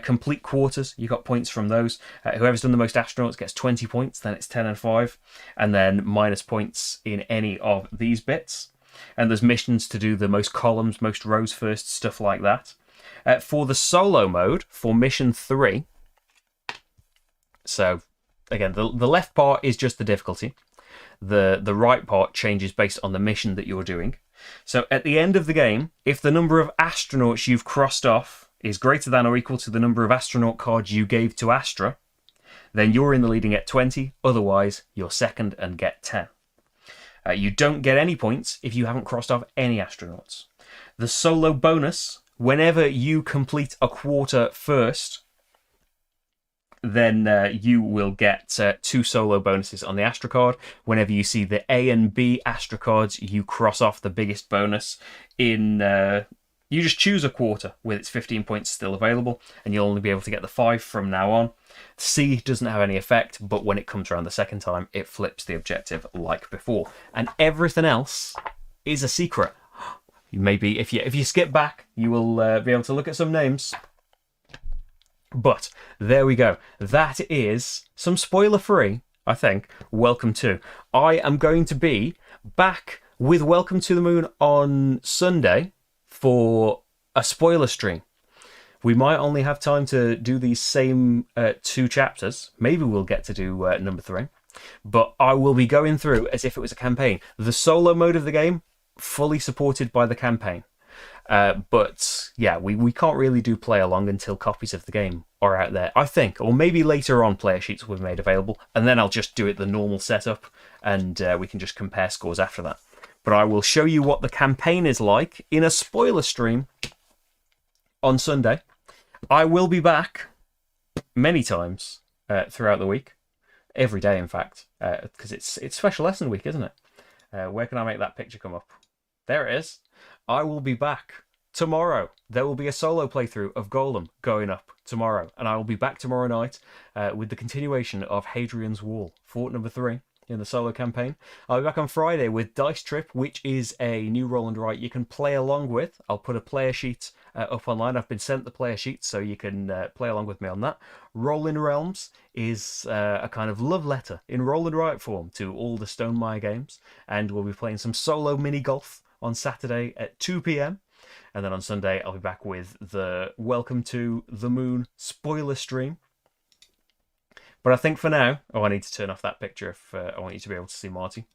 Complete quarters, you got points from those. Whoever's done the most astronauts gets 20 points, then it's 10 and 5, and then minus points in any of these bits. And there's missions to do the most columns, most rows first, stuff like that. For the solo mode, for mission 3, so again, the left part is just the difficulty. The right part changes based on the mission that you're doing. So at the end of the game, if the number of astronauts you've crossed off is greater than or equal to the number of astronaut cards you gave to Astra, then you're in the lead and get 20. Otherwise, you're second and get 10. You don't get any points if you haven't crossed off any astronauts. The solo bonus, whenever you complete a quarter first, then you will get 2 solo bonuses on the Astra card. Whenever you see the A and B Astra cards, you cross off the biggest bonus in... you just choose a quarter with its 15 points still available, and you'll only be able to get the 5 from now on. C doesn't have any effect, but when it comes around the second time, it flips the objective like before. And everything else is a secret. Maybe if you skip back, you will be able to look at some names. But there we go. That is some spoiler-free, I think, Welcome to. I am going to be back with Welcome to the Moon on Sunday for a spoiler stream. We might only have time to do these same 2 chapters. Maybe we'll get to do number 3. But I will be going through as if it was a campaign. The solo mode of the game, fully supported by the campaign. But yeah, we can't really do play along until copies of the game are out there, I think. Or maybe later on player sheets will be made available. And then I'll just do it the normal setup. And we can just compare scores after that. But I will show you what the campaign is like in a spoiler stream on Sunday. I will be back many times throughout the week, every day in fact, because it's Special Lesson Week, isn't it? Where can I make that picture come up? There it is. I will be back tomorrow. There will be a solo playthrough of Golem going up tomorrow, and I will be back tomorrow night with the continuation of Hadrian's Wall, Fort number 3. in the solo campaign. I'll be back on Friday with Dice Trip, which is a new roll and write you can play along with. I'll put a player sheet up online. I've been sent the player sheet, so you can play along with me on that. Rolling Realms is a kind of love letter in roll and write form to all the Stonemaier games, and we'll be playing some solo mini golf on Saturday at 2 p.m. And then on Sunday, I'll be back with the Welcome to the Moon spoiler stream. But I think for now, I need to turn off that picture if I want you to be able to see Marty.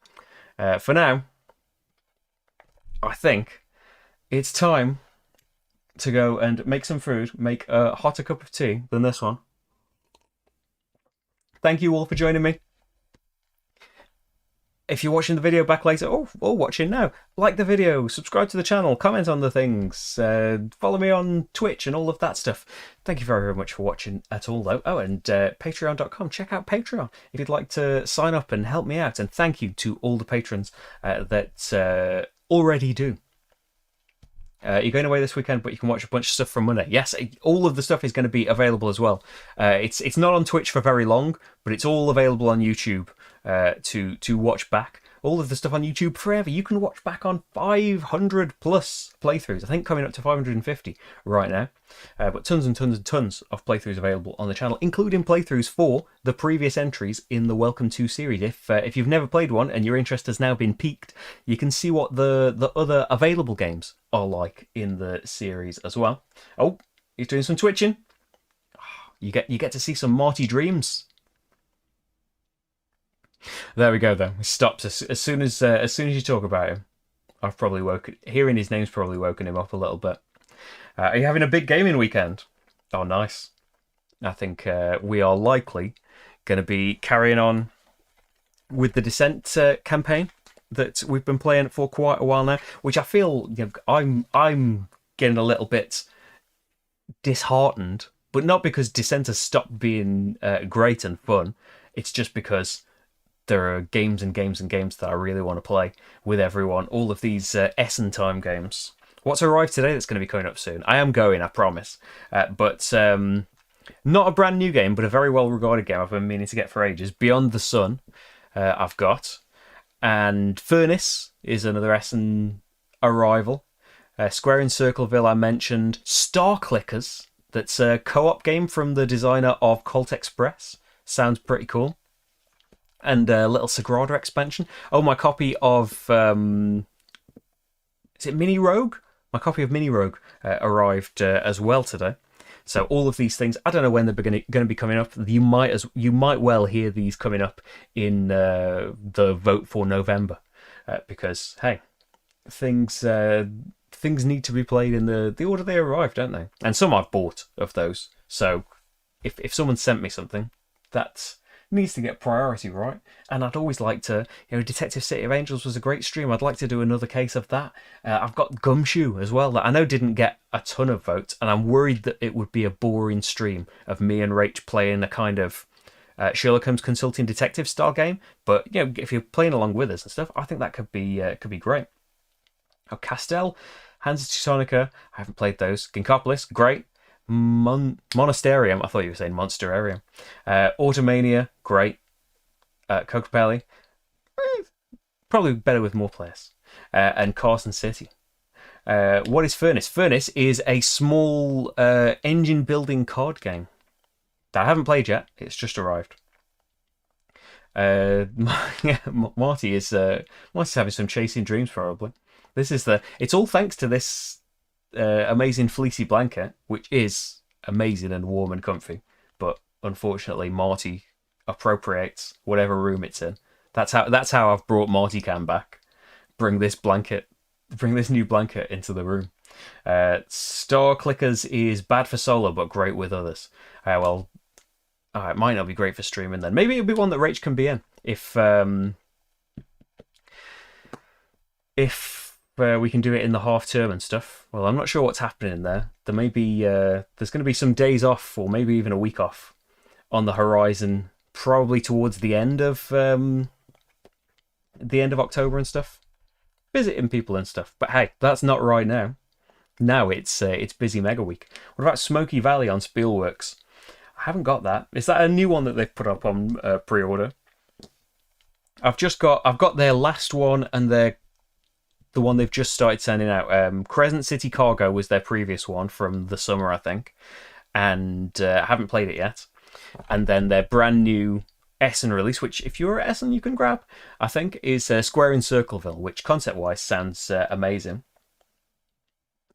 For now, I think it's time to go and make some food, make a hotter cup of tea than this one. Thank you all for joining me. If you're watching the video back later, or watching now, like the video, subscribe to the channel, comment on the things, follow me on Twitch and all of that stuff. Thank you very, very much for watching at all, though. Oh, and patreon.com. Check out Patreon if you'd like to sign up and help me out. And thank you to all the patrons that already do. You're going away this weekend, but you can watch a bunch of stuff from Monday. Yes, all of the stuff is going to be available as well. It's not on Twitch for very long, but it's all available on YouTube to watch back. All of the stuff on YouTube forever. You can watch back on 500 plus playthroughs. I think coming up to 550 right now. But tons and tons and tons of playthroughs available on the channel, including playthroughs for the previous entries in the Welcome to series. If you've never played one and your interest has now been piqued, you can see what the other available games are like in the series as well. Oh, he's doing some twitching. You get to see some Marty dreams. There we go. Though he stops as soon as you talk about him. I've probably hearing his name's probably woken him up a little bit. Are you having a big gaming weekend? Oh, nice. I think we are likely going to be carrying on with the Descent campaign that we've been playing for quite a while now, which I feel I'm getting a little bit disheartened, but not because Descent has stopped being great and fun. It's just because there are games and games and games that I really want to play with everyone. All of these Essen time games. What's arrived today that's going to be coming up soon? I am going, I promise. But not a brand new game, but a very well regarded game I've been meaning to get for ages. Beyond the Sun, I've got. And Furnace is another Essen arrival. Square in Circleville, I mentioned. Star Clickers, that's a co-op game from the designer of Colt Express. Sounds pretty cool. And a little Sagrada expansion. Oh, my copy of... is it Mini Rogue? My copy of Mini Rogue arrived as well today. So all of these things, I don't know when they're going to be coming up. You might well hear these coming up in the vote for November, because hey, things need to be played in the order they arrive, don't they? And some I've bought of those. So if someone sent me something, that needs to get priority, right? And I'd always like to, Detective City of Angels was a great stream. I'd like to do another case of that. I've got Gumshoe as well, that I know didn't get a ton of votes, and I'm worried that it would be a boring stream of me and Rach playing a kind of Sherlock Holmes consulting detective style game. But if you're playing along with us and stuff, I think that could be great. Oh, Castel, Hansa Teutonica, I haven't played those. Ginkopolis, great. Monasterium, I thought you were saying Monsterarium. Automania, great. Cocopelli, probably better with more players. And Carson City. What is Furnace? Furnace is a small engine building card game that I haven't played yet. It's just arrived. Marty's having some chasing dreams probably. It's all thanks to this amazing fleecy blanket, which is amazing and warm and comfy, but unfortunately Marty appropriates whatever room it's in. That's how I've brought Martycam back. Bring this new blanket into the room. Star Clickers is bad for solo but great with others. It might not be great for streaming then. Maybe it'll be one that Rach can be in if we can do it in the half term and stuff. Well, I'm not sure what's happening there. There may be there's going to be some days off, or maybe even a week off on the horizon, probably towards the end of October and stuff. Visiting people and stuff. But hey, that's not right now. Now it's busy mega week. What about Smoky Valley on Spielworks? I haven't got that. Is that a new one that they've put up on pre-order? I've got their last one and the one they've just started sending out. Crescent City Cargo was their previous one from the summer, I think, and I haven't played it yet. And then their brand new Essen release, which if you're at Essen you can grab, I think, is Square in Circleville, which concept-wise sounds amazing.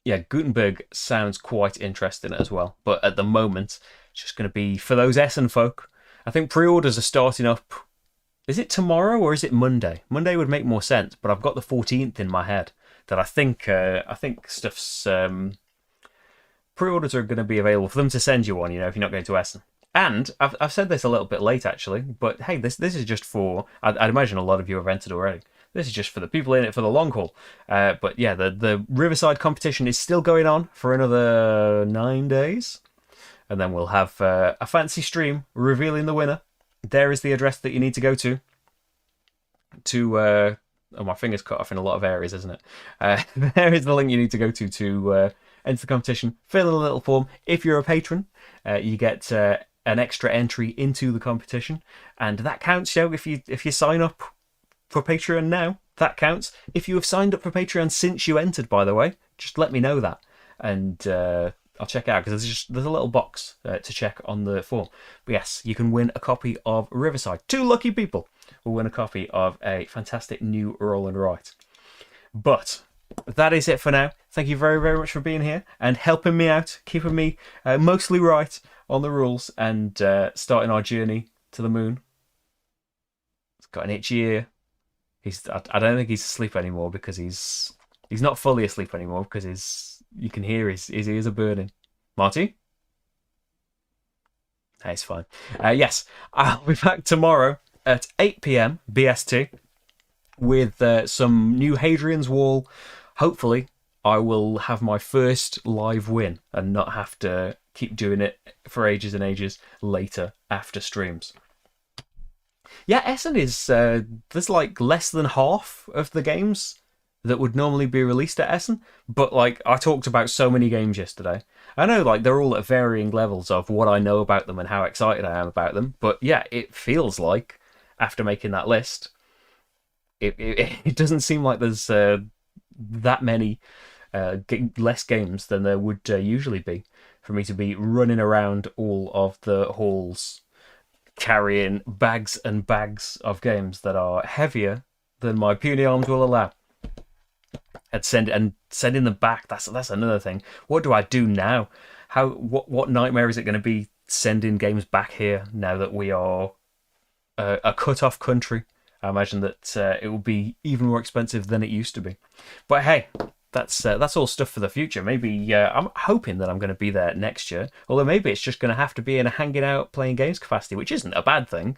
Yeah, Gutenberg sounds quite interesting as well, but at the moment it's just going to be for those Essen folk. I think pre-orders are starting up. Is it tomorrow or is it Monday? Monday would make more sense, but I've got the 14th in my head. That I think stuff's pre-orders are going to be available for them to send you one. You know, if you're not going to Essen. And I've said this a little bit late actually, but hey, this is just for. I'd imagine a lot of you have entered already. This is just for the people in it for the long haul. But yeah, the Riverside competition is still going on for another 9 days, and then we'll have a fancy stream revealing the winner. There is the address that you need to go to. Oh, my finger's cut off in a lot of areas, isn't it? There is the link you need to go to enter the competition. Fill in a little form. If you're a patron, you get an extra entry into the competition, and that counts. You know, if you sign up for Patreon now, that counts. If you have signed up for Patreon since you entered, by the way, just let me know that, and I'll check it out, because there's a little box to check on the form. But yes, you can win a copy of Riverside. 2 lucky people will win a copy of a fantastic new Roll and Write. But that is it for now. Thank you very, very much for being here and helping me out, keeping me mostly right on the rules, and starting our journey to the moon. He's got an itchy ear. I don't think he's asleep anymore, because he's not fully asleep anymore, because you can hear his ears are burning. Marty? Hey, it's fine. Yes, I'll be back tomorrow at 8 p.m. BST with some new Hadrian's Wall. Hopefully, I will have my first live win and not have to keep doing it for ages and ages later after streams. Yeah, Essen is there's like less than half of the games that would normally be released at Essen, but like I talked about so many games yesterday. I know like they're all at varying levels of what I know about them and how excited I am about them, but yeah, it feels like after making that list, it doesn't seem like there's that many less games than there would usually be for me to be running around all of the halls carrying bags and bags of games that are heavier than my puny arms will allow. And sending them back. That's another thing. What do I do now? What nightmare is it going to be sending games back here now that we are a cut-off country? I imagine that it will be even more expensive than it used to be. But hey, that's all stuff for the future. Maybe I'm hoping that I'm going to be there next year. Although maybe it's just going to have to be in a hanging out, playing games capacity, which isn't a bad thing.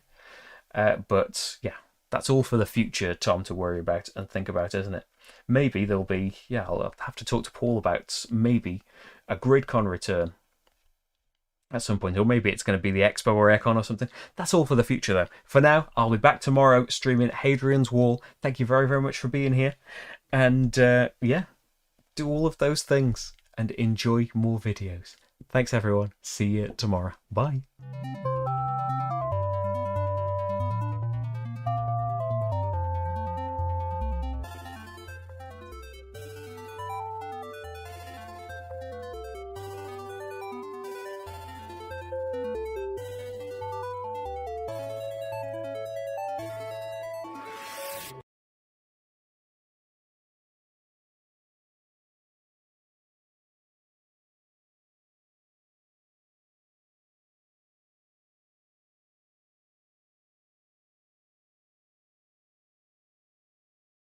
But yeah, that's all for the future, Tom, to worry about and think about, isn't it? Maybe there'll be, I'll have to talk to Paul about maybe a GridCon return at some point, or maybe it's going to be the Expo or Aircon or something. That's all for the future, though. For now, I'll be back tomorrow streaming Hadrian's Wall. Thank you very, very much for being here. And do all of those things and enjoy more videos. Thanks, everyone. See you tomorrow. Bye.